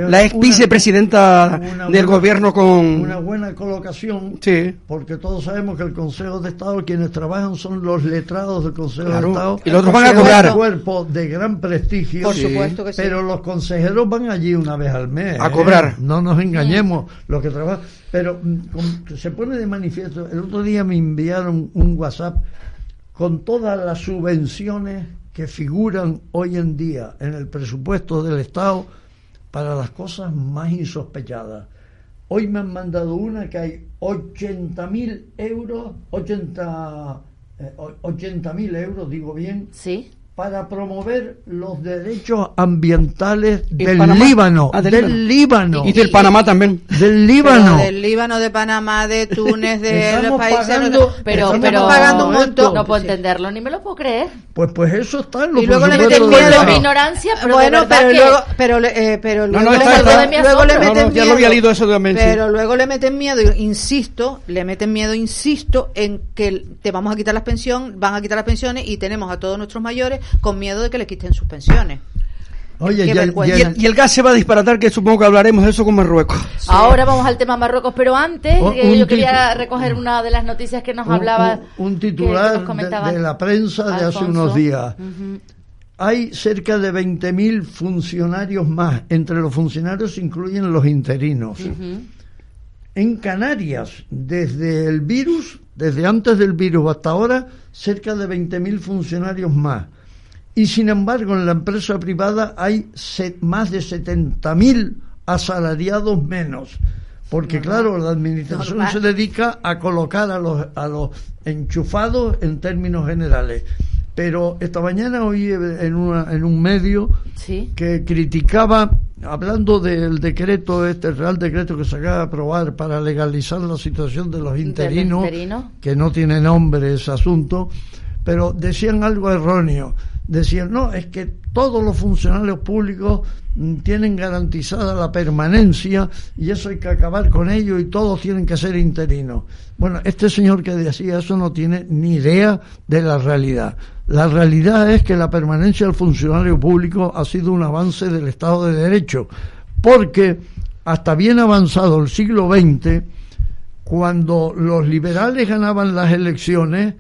[SPEAKER 4] la ex vicepresidenta del gobierno con...
[SPEAKER 5] Una buena colocación, porque todos sabemos que el Consejo de Estado, quienes trabajan son los letrados del Consejo de Estado,
[SPEAKER 4] y los otros van a cobrar.
[SPEAKER 5] Un cuerpo de gran prestigio,
[SPEAKER 3] por supuesto que
[SPEAKER 5] pero los consejeros van allí una vez al mes
[SPEAKER 4] a cobrar.
[SPEAKER 5] No nos engañemos, los que trabajan. Pero se pone de manifiesto, el otro día me enviaron un WhatsApp con todas las subvenciones que figuran hoy en día en el presupuesto del Estado para las cosas más insospechadas. Hoy me han mandado una que hay 80.000 euros, 80.000 euros, digo bien, para promover los derechos ambientales del Líbano. Del Líbano.
[SPEAKER 4] Y del Panamá también.
[SPEAKER 5] Del Líbano.
[SPEAKER 3] Del Líbano, de Panamá, de Túnez, de los países.
[SPEAKER 2] Pero
[SPEAKER 3] pagando un montón.
[SPEAKER 2] No puedo entenderlo, ni me lo puedo creer.
[SPEAKER 5] Pues eso está en los
[SPEAKER 3] y luego le
[SPEAKER 2] meten miedo, mi ignorancia, pero
[SPEAKER 3] bueno, pero luego le meten miedo.
[SPEAKER 4] Ya lo había leído eso también.
[SPEAKER 3] Pero luego le meten miedo, insisto, en que te vamos a quitar las pensiones, van a quitar las pensiones y tenemos a todos nuestros mayores con miedo de que les quiten sus pensiones.
[SPEAKER 5] Oye,
[SPEAKER 4] y el gas se va a disparatar, que supongo que hablaremos de eso con Marruecos.
[SPEAKER 2] Sí. Ahora vamos al tema Marruecos, pero antes yo quería recoger una de las noticias que nos hablaba.
[SPEAKER 5] Un titular de la prensa de Alfonso. Hace unos días. Hay cerca de 20.000 funcionarios más. Entre los funcionarios se incluyen los interinos. En Canarias, desde antes del virus hasta ahora, cerca de 20.000 funcionarios más. Y sin embargo, en la empresa privada hay más de 70.000 asalariados menos. Porque claro, la administración se dedica a colocar a los enchufados en términos generales. Pero esta mañana oí en un medio que criticaba, hablando del decreto, el Real Decreto que se acaba de aprobar para legalizar la situación de los interinos, que no tiene nombre ese asunto, pero decían algo erróneo. Decían, no, es que todos los funcionarios públicos tienen garantizada la permanencia y eso hay que acabar con ello y todos tienen que ser interinos. Bueno, este señor que decía eso no tiene ni idea de la realidad. La realidad es que la permanencia del funcionario público ha sido un avance del Estado de Derecho, porque hasta bien avanzado el siglo XX, cuando los liberales ganaban las elecciones,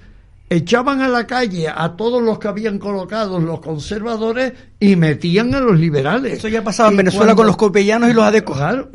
[SPEAKER 5] echaban a la calle a todos los que habían colocado los conservadores y metían a los liberales.
[SPEAKER 4] Eso ya pasaba en Venezuela con los copellanos y los adecos.
[SPEAKER 5] Claro,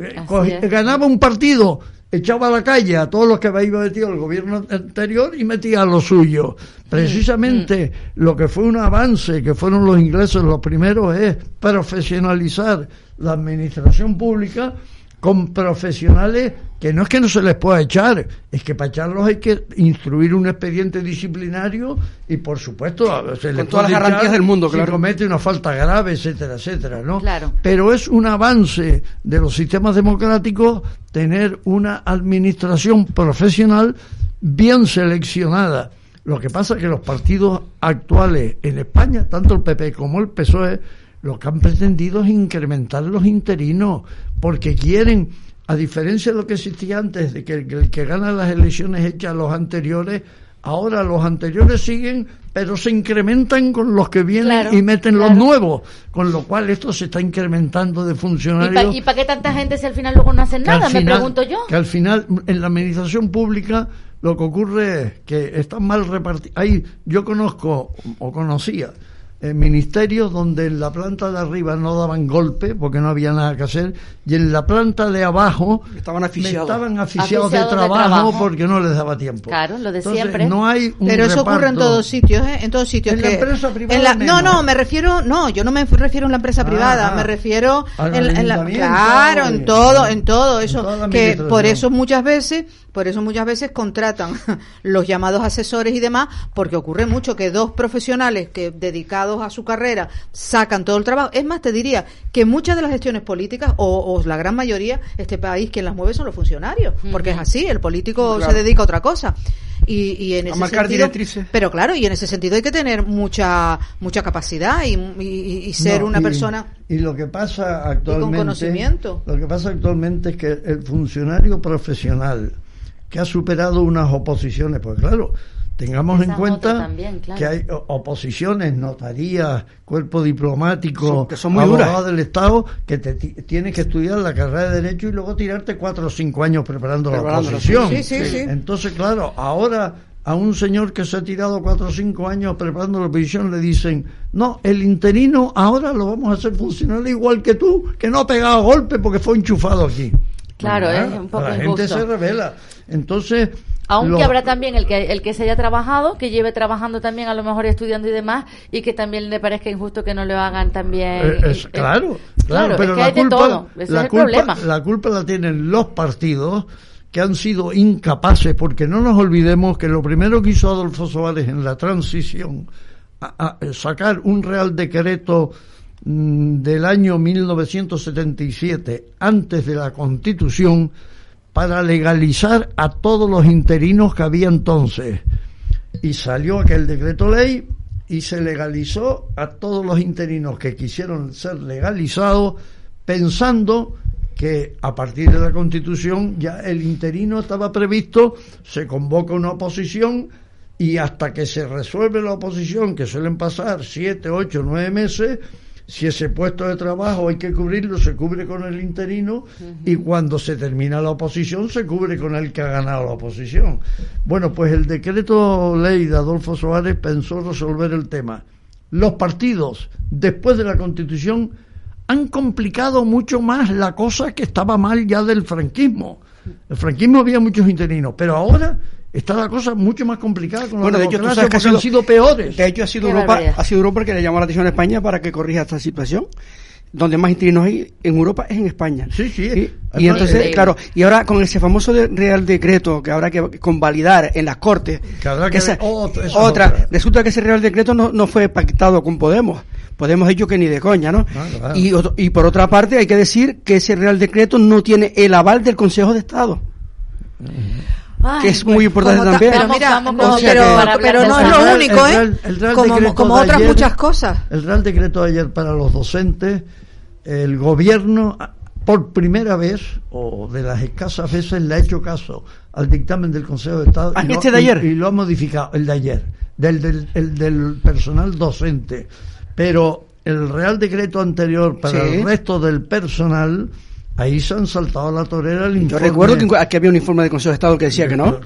[SPEAKER 5] ganaba un partido, echaba a la calle a todos los que había metido el gobierno anterior y metía a los suyos. Precisamente lo que fue un avance, que fueron los ingleses los primeros, es profesionalizar la administración pública con profesionales que no es que no se les pueda echar, es que para echarlos hay que instruir un expediente disciplinario y por supuesto se les
[SPEAKER 4] todas las garantías del mundo,
[SPEAKER 5] si comete una falta grave, etcétera, etcétera, ¿no?
[SPEAKER 2] Claro.
[SPEAKER 5] Pero es un avance de los sistemas democráticos tener una administración profesional bien seleccionada. Lo que pasa es que los partidos actuales en España, tanto el PP como el PSOE, lo que han pretendido es incrementar los interinos, porque quieren, a diferencia de lo que existía antes, de que el que gana las elecciones echa a los anteriores, Ahora los anteriores siguen, pero se incrementan con los que vienen y meten los nuevos, con lo cual esto se está incrementando de funcionarios.
[SPEAKER 2] ¿Y para qué tanta gente si al final luego no hacen nada? Me pregunto yo.
[SPEAKER 5] Que al final, en la administración pública, lo que ocurre es que están mal repartidos. Yo conozco, o conocía, ministerios donde en la planta de arriba no daban golpe porque no había nada que hacer, y en la planta de abajo estaban asfixiados de trabajo porque no les daba tiempo.
[SPEAKER 2] Claro, lo de
[SPEAKER 5] Entonces,
[SPEAKER 2] siempre.
[SPEAKER 5] No hay un
[SPEAKER 3] Pero eso
[SPEAKER 5] reparto.
[SPEAKER 3] ocurre en todos sitios, En todos sitios.
[SPEAKER 5] En la empresa privada
[SPEAKER 3] yo no me refiero en la empresa privada, me refiero en todo eso, que por eso muchas veces contratan los llamados asesores y demás, porque ocurre mucho que dos profesionales que dedicados a su carrera sacan todo el trabajo. Es más, te diría que muchas de las gestiones políticas, o la gran mayoría, este país quien las mueve son los funcionarios, porque es así, el político se dedica a otra cosa. Y en ese
[SPEAKER 4] marcar
[SPEAKER 3] sentido,
[SPEAKER 4] directrices.
[SPEAKER 3] Pero claro, y en ese sentido hay que tener mucha capacidad y ser una persona
[SPEAKER 5] y lo que pasa actualmente,
[SPEAKER 3] con conocimiento.
[SPEAKER 5] Lo que pasa actualmente es que el funcionario profesional que ha superado unas oposiciones, pues claro, tengamos en cuenta también, que hay oposiciones, notarías, cuerpo diplomático,
[SPEAKER 4] que son muy
[SPEAKER 5] abogados del Estado, que tienes que estudiar la carrera de Derecho y luego tirarte 4 o 5 años preparando la oposición.
[SPEAKER 3] Sí.
[SPEAKER 5] Entonces, claro, ahora a un señor que se ha tirado 4 o 5 años preparando la oposición le dicen, no, el interino ahora lo vamos a hacer funcional igual que tú, que no ha pegado golpe porque fue enchufado aquí.
[SPEAKER 2] Claro, es un poco
[SPEAKER 5] la
[SPEAKER 2] injusto.
[SPEAKER 5] gente se revela. Entonces,
[SPEAKER 2] aunque habrá también el que se haya trabajado, que lleve trabajando también, a lo mejor estudiando y demás, y que también le parezca injusto que no lo hagan también.
[SPEAKER 5] Claro, pero
[SPEAKER 2] es que hay de todo. Ese es el problema.
[SPEAKER 5] La culpa la tienen los partidos, que han sido incapaces, porque no nos olvidemos que lo primero que hizo Adolfo Suárez en la transición, a sacar un Real Decreto del año 1977, antes de la Constitución, para legalizar a todos los interinos que había entonces. Y salió aquel decreto ley y se legalizó a todos los interinos que quisieron ser legalizados, pensando que a partir de la Constitución ya el interino estaba previsto, se convoca una oposición y hasta que se resuelve la oposición, que suelen pasar 7, 8, 9 meses, si ese puesto de trabajo hay que cubrirlo, se cubre con el interino, y cuando se termina la oposición se cubre con el que ha ganado la oposición. Bueno, pues el decreto ley de Adolfo Suárez pensó resolver el tema. Los partidos, después de la Constitución, han complicado mucho más la cosa que estaba mal ya del franquismo. El franquismo había muchos interinos, pero ahora está la cosa mucho más complicada con la democracia,
[SPEAKER 4] de hecho,
[SPEAKER 5] porque han sido peores.
[SPEAKER 4] De hecho, ha sido Europa que le llamó la atención a España para que corrija esta situación. Donde más interinos hay en Europa es en España.
[SPEAKER 5] Sí.
[SPEAKER 4] Y entonces, claro, y ahora con ese famoso Real Decreto que habrá que convalidar en las Cortes, resulta que ese Real Decreto no fue pactado con Podemos ha dicho que ni de coña, ¿no? Claro. Y por otra parte hay que decir que ese Real Decreto no tiene el aval del Consejo de Estado. Que es muy importante también.
[SPEAKER 3] Pero no es lo único, como otras muchas cosas.
[SPEAKER 5] El Real Decreto de ayer para los docentes, el gobierno por primera vez, o de las escasas veces, le ha hecho caso al dictamen del Consejo de Estado
[SPEAKER 4] de ayer.
[SPEAKER 5] Y lo ha modificado, el de ayer, del personal docente. Pero el Real Decreto anterior para el resto del personal, ahí se han saltado la torera el informe.
[SPEAKER 4] Yo recuerdo que aquí había un informe del Consejo de Estado que decía que no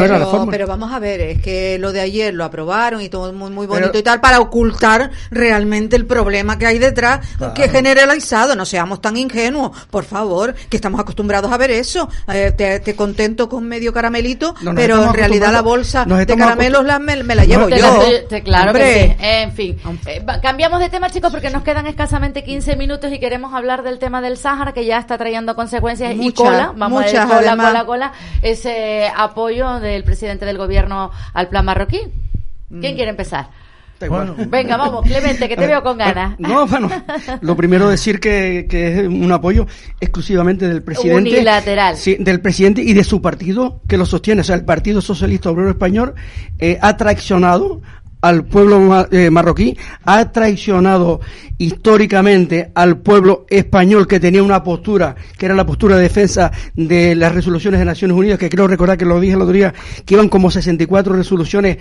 [SPEAKER 4] era la forma.
[SPEAKER 3] Pero vamos a ver, es que lo de ayer lo aprobaron y todo muy bonito y tal, para ocultar realmente el problema que hay detrás, que es generalizado. No seamos tan ingenuos, por favor, que estamos acostumbrados a ver eso. Te contento con medio caramelito, pero en realidad la bolsa de caramelos me la llevo yo.
[SPEAKER 2] Claro, hombre. Que sí. En fin, cambiamos de tema, chicos, porque nos quedan escasamente 15 minutos y queremos hablar del tema del Sáhara, que ya está trayendo consecuencias y cola, vamos a decir cola, ese apoyo del presidente del gobierno al plan marroquí. ¿Quién quiere empezar? Bueno. Venga, vamos, Clemente, que te veo con ganas.
[SPEAKER 4] Lo primero decir que es un apoyo exclusivamente del presidente.
[SPEAKER 2] Unilateral.
[SPEAKER 4] Sí, del presidente y de su partido que lo sostiene. O sea, el Partido Socialista Obrero Español ha traicionado al pueblo marroquí, ha traicionado históricamente al pueblo español, que tenía una postura, que era la postura de defensa de las resoluciones de Naciones Unidas, que creo recordar que lo dije el otro día, que iban como 64 resoluciones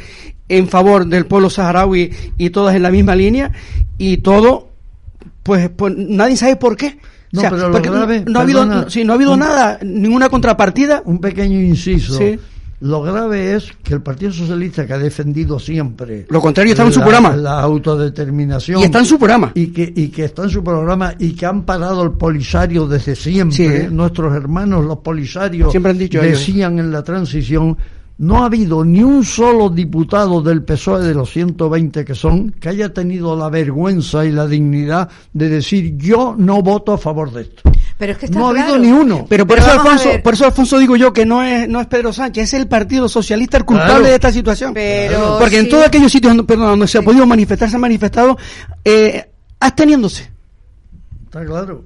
[SPEAKER 4] en favor del pueblo saharaui y todas en la misma línea, y todo, pues nadie sabe por qué.
[SPEAKER 5] No, o sea, pero
[SPEAKER 4] no ha habido nada, ninguna contrapartida.
[SPEAKER 5] Un pequeño inciso.
[SPEAKER 4] Sí.
[SPEAKER 5] Lo grave es que el Partido Socialista, que ha defendido siempre
[SPEAKER 4] lo contrario, está en su programa,
[SPEAKER 5] la autodeterminación,
[SPEAKER 4] y está en su programa,
[SPEAKER 5] y que está en su programa, y que han parado el Polisario desde siempre.
[SPEAKER 4] Sí.
[SPEAKER 5] Nuestros hermanos los Polisarios
[SPEAKER 4] siempre han dicho
[SPEAKER 5] decían en la transición. No ha habido ni un solo diputado del PSOE de los 120 que son, que haya tenido la vergüenza y la dignidad de decir: yo no voto a favor de esto.
[SPEAKER 3] Pero es que está
[SPEAKER 5] no
[SPEAKER 3] claro.
[SPEAKER 5] Ha habido ni uno.
[SPEAKER 4] Pero por eso Alfonso digo yo que no es Pedro Sánchez, es el Partido Socialista el culpable de esta situación.
[SPEAKER 3] Pero
[SPEAKER 4] porque en todos aquellos sitios donde se ha podido manifestar, se ha manifestado absteniéndose.
[SPEAKER 5] Está claro.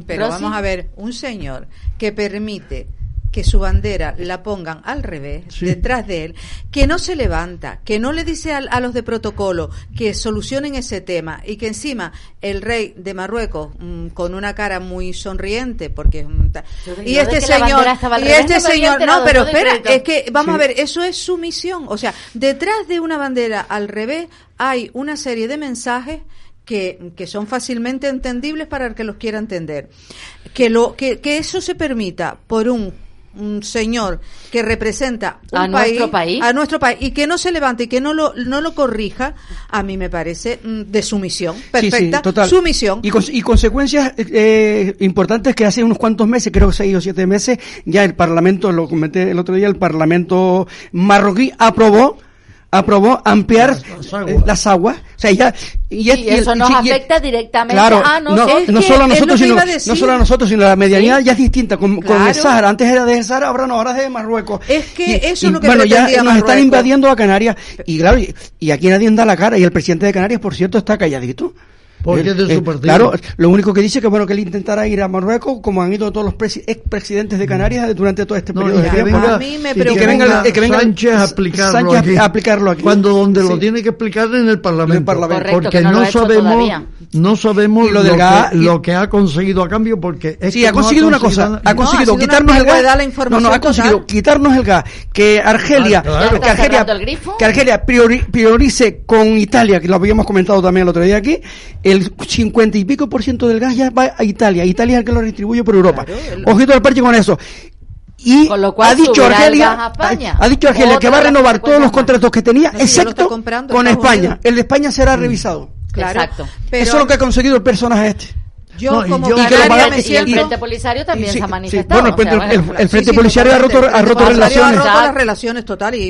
[SPEAKER 3] Pero vamos a ver, un señor que permite que su bandera la pongan al revés, detrás de él, que no se levanta, que no le dice a los de protocolo que solucionen ese tema, y que encima el rey de Marruecos, con una cara muy sonriente, porque y este señor, no, pero espera, es que vamos a ver, eso es sumisión, o sea, detrás de una bandera al revés hay una serie de mensajes que son fácilmente entendibles para el que los quiera entender. Que eso se permita por un señor que representa a nuestro país y que no se levante y que no lo corrija, a mí me parece de sumisión perfecta,
[SPEAKER 4] total.
[SPEAKER 3] Sumisión
[SPEAKER 4] y consecuencias importantes, que hace unos cuantos meses, creo que 6 o 7 meses, ya el Parlamento, lo comenté el otro día, el Parlamento marroquí aprobó ampliar las aguas, o sea,
[SPEAKER 2] y eso nos afecta directamente.
[SPEAKER 4] Claro, no solo a nosotros, sino la medianía ya es distinta con el Sáhara. Antes era de Sáhara, ahora es de Marruecos.
[SPEAKER 3] Es que eso es lo que
[SPEAKER 4] ya nos
[SPEAKER 3] Marruecos.
[SPEAKER 4] Están invadiendo a Canarias, y claro, y aquí nadie da la cara, y el presidente de Canarias, por cierto, está calladito.
[SPEAKER 5] Porque es de su partido.
[SPEAKER 4] Claro, lo único que dice que que él intentará ir a Marruecos, como han ido todos los expresidentes de Canarias durante todo este periodo de tiempo.
[SPEAKER 3] A mí me preocupa
[SPEAKER 5] que venga Sánchez a aplicarlo aquí. Cuando lo tiene que explicar en el Parlamento.
[SPEAKER 2] Correcto,
[SPEAKER 5] porque no sabemos lo que ha conseguido a cambio, porque
[SPEAKER 4] ha conseguido una cosa, ha conseguido quitarnos el gas. Ha conseguido quitarnos el gas, que Argelia priorice con Italia, que lo habíamos comentado también el otro día aquí. El 50 y pico % del gas ya va a Italia. Italia es el que lo distribuye por Europa. Ojito al parche con eso. Y
[SPEAKER 2] con lo cual
[SPEAKER 4] ha dicho Argelia que va a renovar todos los contratos que tenía, excepto con España. El de España será revisado.
[SPEAKER 2] Claro.
[SPEAKER 3] Exacto.
[SPEAKER 4] Eso es lo que ha conseguido el personaje este.
[SPEAKER 2] Y el Frente Polisario también se ha manifestado.
[SPEAKER 4] Bueno, el Frente Polisario ha roto relaciones.
[SPEAKER 3] Ha roto las relaciones total, y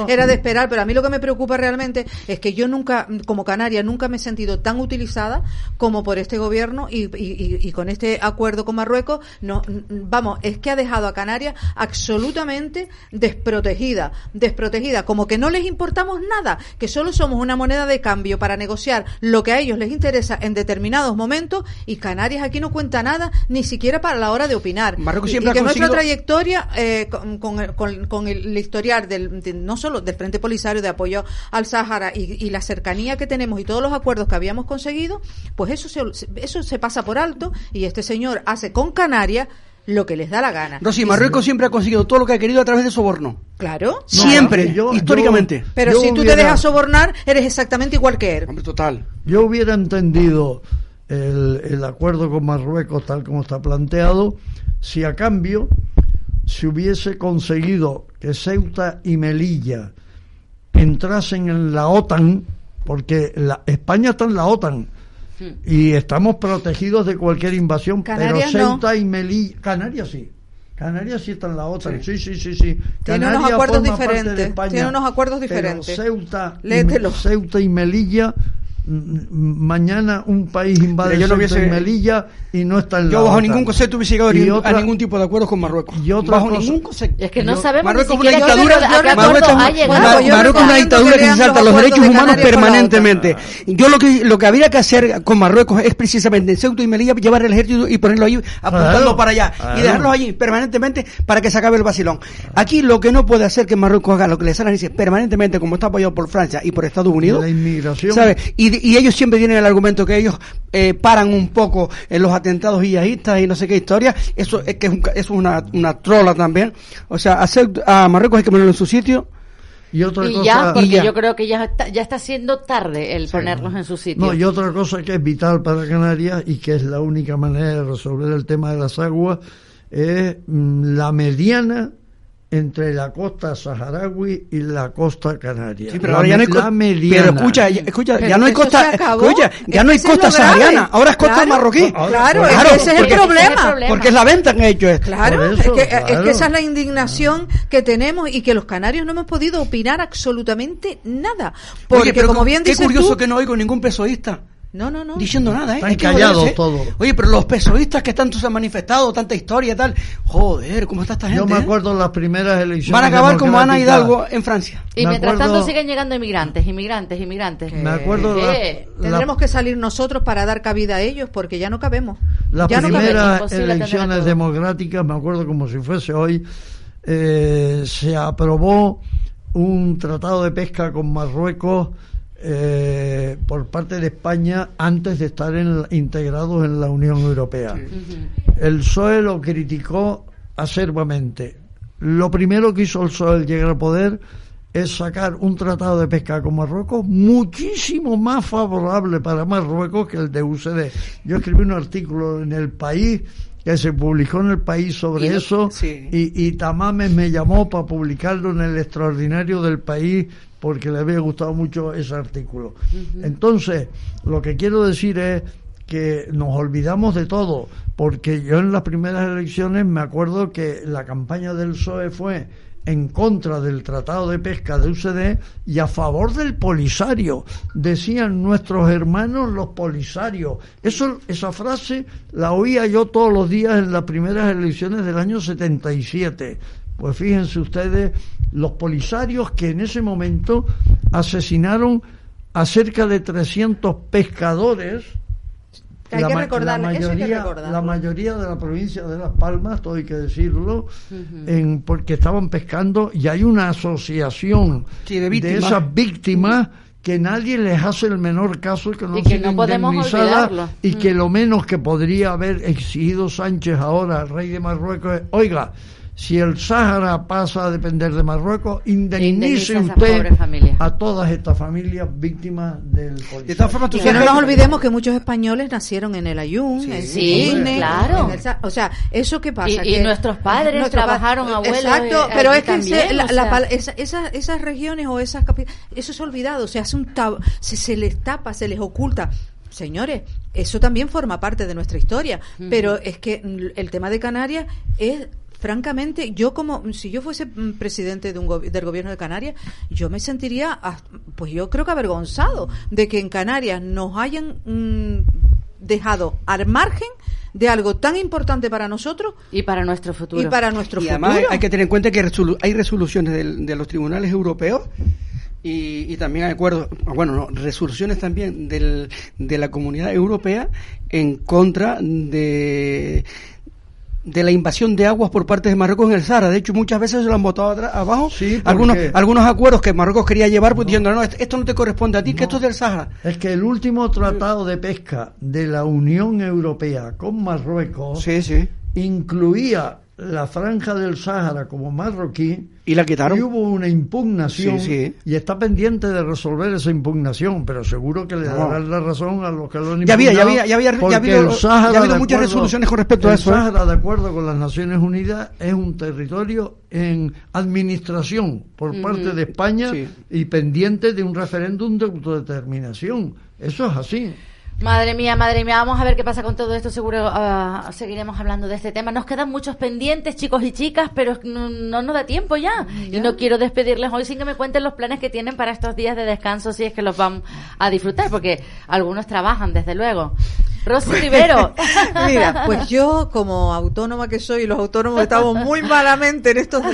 [SPEAKER 3] era de esperar, pero a mí lo que me preocupa realmente es que yo nunca, como canaria, nunca me he sentido tan utilizada como por este gobierno y con este acuerdo con Marruecos. Es que ha dejado a Canarias absolutamente desprotegida, como que no les importamos nada, que solo somos una moneda de cambio para negociar lo que a ellos les interesa en determinados momentos. Y Canarias aquí no cuenta nada, ni siquiera para la hora de opinar.
[SPEAKER 4] Marruecos
[SPEAKER 3] y que nuestra trayectoria con el historial no solo del Frente Polisario de apoyo al Sáhara y la cercanía que tenemos y todos los acuerdos que habíamos conseguido, pues eso se pasa por alto, y este señor hace con Canarias lo que les da la gana.
[SPEAKER 4] Rosy, Marruecos siempre ha conseguido todo lo que ha querido a través de soborno.
[SPEAKER 3] Claro.
[SPEAKER 4] Siempre, históricamente.
[SPEAKER 3] Pero si tú te dejas sobornar, eres exactamente igual que él.
[SPEAKER 4] Hombre, total.
[SPEAKER 5] Yo hubiera entendido el acuerdo con Marruecos tal como está planteado si a cambio se hubiese conseguido que Ceuta y Melilla entrasen en la OTAN, porque España está en la OTAN y estamos protegidos de cualquier invasión.
[SPEAKER 3] Canarias
[SPEAKER 5] pero Ceuta y Melilla, Canarias sí está en la OTAN, sí.
[SPEAKER 3] Tiene unos acuerdos diferentes.
[SPEAKER 5] Ceuta y Melilla mañana un país invade Melilla y no está en la
[SPEAKER 4] OTAN.
[SPEAKER 5] Yo
[SPEAKER 4] bajo ningún concepto hubiese llegado a ningún tipo de acuerdo con Marruecos. Bajo ningún concepto.
[SPEAKER 2] Es que no sabemos
[SPEAKER 4] Marruecos
[SPEAKER 2] ni siquiera
[SPEAKER 4] Marruecos es una dictadura que se salta los derechos humanos permanentemente. Yo lo que habría que hacer con Marruecos es precisamente en Ceuta y Melilla llevar el ejército y ponerlo ahí apuntando para allá y dejarlos allí permanentemente para que se acabe el vacilón. Aquí lo que no puede hacer que Marruecos haga lo que les dice permanentemente, como está apoyado por Francia y por Estados Unidos,
[SPEAKER 5] la inmigración,
[SPEAKER 4] ¿sabes? Y ellos siempre tienen el argumento que ellos paran un poco en los atentados yihadistas y no sé qué historia. Eso es que es una trola también. O sea, a Marruecos hay que ponerlo en su sitio.
[SPEAKER 5] Y otra cosa,
[SPEAKER 2] ya, porque yo creo que ya está siendo tarde el ponerlos en su sitio.
[SPEAKER 5] No, y otra cosa que es vital para Canarias y que es la única manera de resolver el tema de las aguas es la mediana entre la costa saharaui y la costa canaria.
[SPEAKER 4] Sí, pero ahora ya no hay
[SPEAKER 5] la mediana.
[SPEAKER 4] Pero escucha, ya no hay costa, ya no hay costa sahariana, ahora es costa marroquí.
[SPEAKER 3] Claro, ese es el problema.
[SPEAKER 4] Porque es la venta que han hecho esto.
[SPEAKER 3] Claro, es que esa es la indignación que tenemos y que los canarios no hemos podido opinar absolutamente nada. Porque,
[SPEAKER 4] pero
[SPEAKER 3] como bien dices
[SPEAKER 4] qué curioso
[SPEAKER 3] tú,
[SPEAKER 4] que no oigo ningún pesoísta.
[SPEAKER 3] No.
[SPEAKER 4] Diciendo nada,
[SPEAKER 5] Están callados todos.
[SPEAKER 4] Oye, pero los pesoístas que tanto se han manifestado, tanta historia y tal. Joder, ¿cómo está esta gente?
[SPEAKER 5] Yo me acuerdo las primeras elecciones.
[SPEAKER 4] Van a acabar como Ana Hidalgo en Francia.
[SPEAKER 2] Y mientras tanto siguen llegando inmigrantes.
[SPEAKER 5] Me acuerdo.
[SPEAKER 3] Tendremos que salir nosotros para dar cabida a ellos porque ya no cabemos.
[SPEAKER 5] Las primeras elecciones democráticas, me acuerdo como si fuese hoy, se aprobó un tratado de pesca con Marruecos por parte de España antes de estar integrados en la Unión Europea. El PSOE lo criticó acerbamente. Lo primero que hizo el PSOE al llegar al poder es sacar un tratado de pesca con Marruecos muchísimo más favorable para Marruecos que el de UCD. Yo escribí un artículo en El País que se publicó en El País sobre eso, y Tamames me llamó para publicarlo en el Extraordinario del País porque le había gustado mucho ese artículo. Entonces, lo que quiero decir es que nos olvidamos de todo, porque yo en las primeras elecciones me acuerdo que la campaña del PSOE fue en contra del tratado de pesca de UCD y a favor del Polisario. Decían nuestros hermanos los Polisarios. Esa frase la oía yo todos los días en las primeras elecciones del año 77. Pues fíjense ustedes, los Polisarios que en ese momento asesinaron a cerca de 300 pescadores.
[SPEAKER 3] Hay que recordarlo,
[SPEAKER 5] la mayoría de la provincia de Las Palmas, todo hay que decirlo, porque estaban pescando, y hay una asociación de esas víctimas que nadie les hace el menor caso, que no
[SPEAKER 2] que no podemos olvidarlo.
[SPEAKER 5] Y que lo menos que podría haber exigido Sánchez ahora, el rey de Marruecos, es: oiga, si el Sáhara pasa a depender de Marruecos, indemnice usted a todas estas familias víctimas del Polisario.
[SPEAKER 3] De todas formas, que no nos olvidemos que muchos españoles nacieron en el Ayun, en Cine,
[SPEAKER 2] claro.
[SPEAKER 3] O sea, ¿eso qué pasa?
[SPEAKER 2] Y nuestros padres trabajaron, abuelos.
[SPEAKER 3] Exacto, pero es que también, esas regiones o esas capitales, eso se ha olvidado, se hace se les tapa, se les oculta. Señores, eso también forma parte de nuestra historia, pero es que el tema de Canarias es... Francamente, si yo fuese presidente del gobierno de Canarias, yo me sentiría, pues yo creo que avergonzado de que en Canarias nos hayan dejado al margen de algo tan importante para nosotros
[SPEAKER 2] y para nuestro futuro.
[SPEAKER 4] Y además hay que tener en cuenta que hay resoluciones de los tribunales europeos y también hay acuerdos, resoluciones también de la Comunidad Europea en contra de la invasión de aguas por parte de Marruecos en el Sahara. De hecho, muchas veces se lo han votado abajo. Sí, algunos acuerdos que Marruecos quería llevar, pues, diciendo: no, esto no te corresponde a ti, que esto es del Sahara.
[SPEAKER 5] Es que el último tratado de pesca de la Unión Europea con Marruecos incluía la franja del Sáhara como marroquí,
[SPEAKER 4] y la quitaron.
[SPEAKER 5] Y hubo una impugnación, y está pendiente de resolver esa impugnación, pero seguro que le darán la razón a los que lo han impugnado. Ya ha habido muchas resoluciones con respecto a eso. El Sáhara, de acuerdo con las Naciones Unidas, es un territorio en administración por parte de España y pendiente de un referéndum de autodeterminación. Eso es así.
[SPEAKER 2] Madre mía, vamos a ver qué pasa con todo esto, seguro seguiremos hablando de este tema. Nos quedan muchos pendientes, chicos y chicas, pero no nos da tiempo ya. Y no quiero despedirles hoy sin que me cuenten los planes que tienen para estos días de descanso, si es que los van a disfrutar, porque algunos trabajan, desde luego. Rosy Rivero.
[SPEAKER 3] Mira, pues yo como autónoma que soy, y los autónomos estamos muy malamente en estos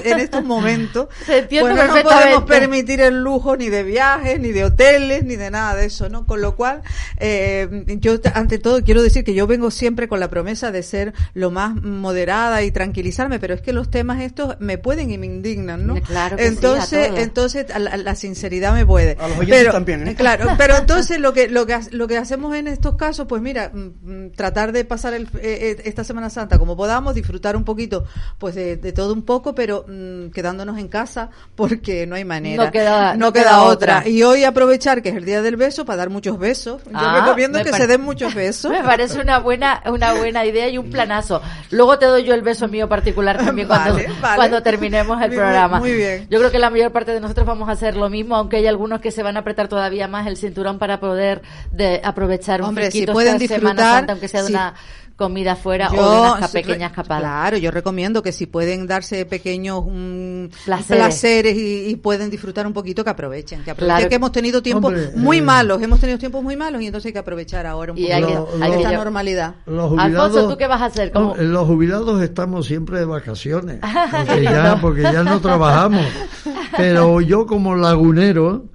[SPEAKER 3] momentos, pues no podemos permitir el lujo ni de viajes, ni de hoteles, ni de nada de eso, ¿no? Con lo cual, yo ante todo quiero decir que yo vengo siempre con la promesa de ser lo más moderada y tranquilizarme, pero es que los temas estos me pueden y me indignan, ¿no?
[SPEAKER 2] Claro que
[SPEAKER 3] entonces la sinceridad me puede.
[SPEAKER 4] A los oyentes también, ¿eh?
[SPEAKER 3] Claro, pero entonces lo que hacemos en estos casos, pues mira, tratar de pasar esta Semana Santa como podamos, disfrutar un poquito pues de todo un poco, pero quedándonos en casa porque no hay manera, no queda otra. Y hoy aprovechar que es el día del beso para dar muchos besos. Yo recomiendo que se den muchos besos.
[SPEAKER 2] Me parece una buena idea y un planazo. Luego te doy yo el beso mío particular también cuando terminemos el programa.
[SPEAKER 3] Muy bien.
[SPEAKER 2] Yo creo que la mayor parte de nosotros vamos a hacer lo mismo, aunque hay algunos que se van a apretar todavía más el cinturón para poder aprovechar un poquito
[SPEAKER 3] si pueden
[SPEAKER 2] esta
[SPEAKER 3] disfrutar,
[SPEAKER 2] Semana Santa, aunque sea de una comida fuera o de una pequeña escapada.
[SPEAKER 3] Claro, yo recomiendo que si pueden darse pequeños placeres y pueden disfrutar un poquito, que aprovechen. Claro. Que hemos tenido tiempos muy malos y entonces hay que aprovechar ahora un poquito esta normalidad.
[SPEAKER 2] Alfonso, ¿tú qué vas a hacer?
[SPEAKER 5] Los jubilados estamos siempre de vacaciones, porque ya no trabajamos. Pero yo como lagunero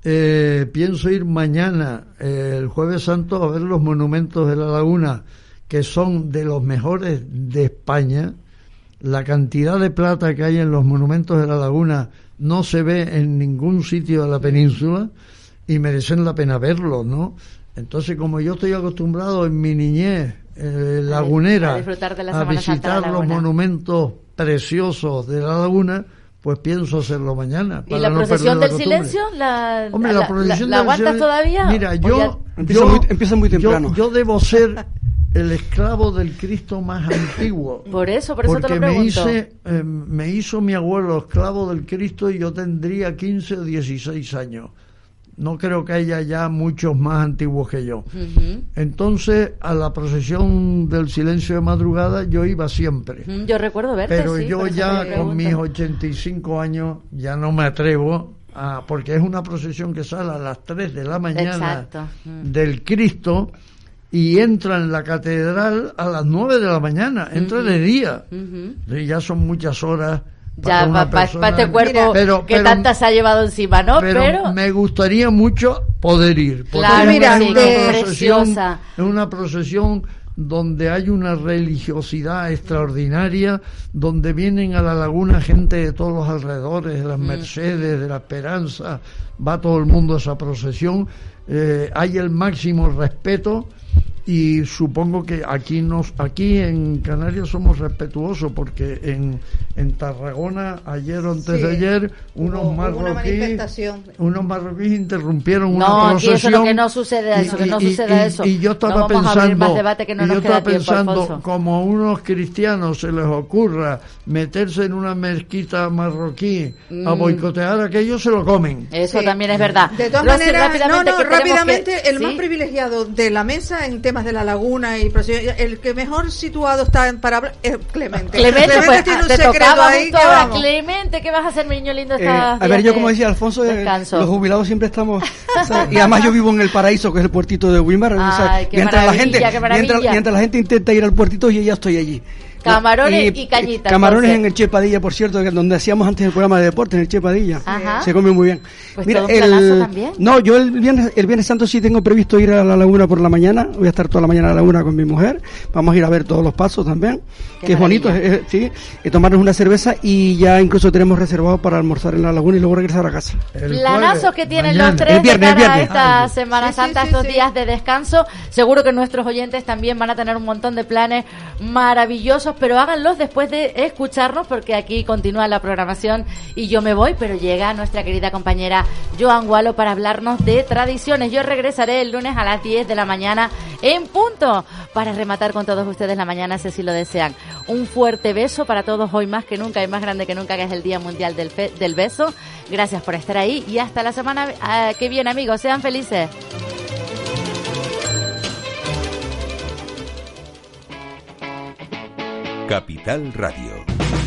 [SPEAKER 5] pienso ir mañana, el Jueves Santo, a ver los monumentos de la laguna, que son de los mejores de España. La cantidad de plata que hay en los monumentos de la laguna no se ve en ningún sitio de la península y merecen la pena verlos, ¿no? Entonces, como yo estoy acostumbrado en mi niñez lagunera a visitar los monumentos preciosos de la laguna, pues pienso hacerlo mañana.
[SPEAKER 2] ¿Y la procesión del silencio? ¿La aguantas todavía?
[SPEAKER 5] Mira,
[SPEAKER 4] empieza muy temprano.
[SPEAKER 5] Yo debo ser el esclavo del Cristo más antiguo.
[SPEAKER 2] Por eso te lo pregunto.
[SPEAKER 5] Me hizo mi abuelo esclavo del Cristo y yo tendría 15 o 16 años. No creo que haya ya muchos más antiguos que yo. Uh-huh. Entonces, a la procesión del silencio de madrugada yo iba siempre.
[SPEAKER 2] Yo recuerdo verte,
[SPEAKER 5] pero yo ya con mis 85 años ya no me atrevo porque es una procesión que sale a las 3 de la mañana del Cristo y entra en la catedral a las 9 de la mañana, entra de día. Uh-huh. Ya son muchas horas.
[SPEAKER 2] Ya, para este cuerpo que tantas ha llevado encima, ¿no?
[SPEAKER 5] Pero me gustaría mucho poder ir.
[SPEAKER 2] Claro, mira,
[SPEAKER 5] preciosa. Es una procesión donde hay una religiosidad extraordinaria, donde vienen a la laguna gente de todos los alrededores, de las Mercedes, de la Esperanza, va todo el mundo a esa procesión, hay el máximo respeto. Y supongo que aquí en Canarias somos respetuosos, porque en Tarragona ayer o antes de ayer unos marroquíes interrumpieron una procesión.
[SPEAKER 2] No, que no suceda eso.
[SPEAKER 5] Y yo estaba pensando, como a unos cristianos se les ocurra meterse en una mezquita marroquí a boicotear aquello, se lo comen.
[SPEAKER 2] Eso también es verdad.
[SPEAKER 3] De todas maneras, rápidamente, el más privilegiado de la mesa en temas de la laguna y el que mejor situado está para hablar es Clemente.
[SPEAKER 2] Clemente pues,
[SPEAKER 3] tiene un secreto ahí que vamos.
[SPEAKER 2] Clemente, ¿qué vas a hacer, mi niño lindo?
[SPEAKER 4] A ver, yo como decía Alfonso, los jubilados siempre estamos, y además yo vivo en el Paraíso, que es el puertito de Wimbar. Mientras la gente intenta ir al puertito, y ya estoy allí.
[SPEAKER 2] Camarones y cañitas.
[SPEAKER 4] Camarones en el Che Padilla, por cierto, donde hacíamos antes el programa de deporte, en el Che Padilla.
[SPEAKER 2] Ajá.
[SPEAKER 4] Se come muy bien.
[SPEAKER 2] Pues mira, también.
[SPEAKER 4] No, yo el viernes Santo sí tengo previsto ir a la laguna por la mañana. Voy a estar toda la mañana en la laguna con mi mujer. Vamos a ir a ver todos los pasos también, que es bonito, sí, y tomarnos una cerveza, y ya incluso tenemos reservado para almorzar en la laguna y luego regresar a casa.
[SPEAKER 2] Planazos que tienen los tres de cara a esta Semana Santa, estos días de descanso. Seguro que nuestros oyentes también van a tener un montón de planes maravillosos, pero háganlos después de escucharnos, porque aquí continúa la programación y yo me voy, pero llega nuestra querida compañera Joan Gualo para hablarnos de tradiciones. Yo regresaré el lunes a las 10 de la mañana en punto para rematar con todos ustedes la mañana, si así lo desean. Un fuerte beso para todos hoy, más que nunca y más grande que nunca, que es el Día Mundial del Beso. Gracias por estar ahí y hasta la semana que viene, amigos. Sean felices.
[SPEAKER 12] Capital Radio.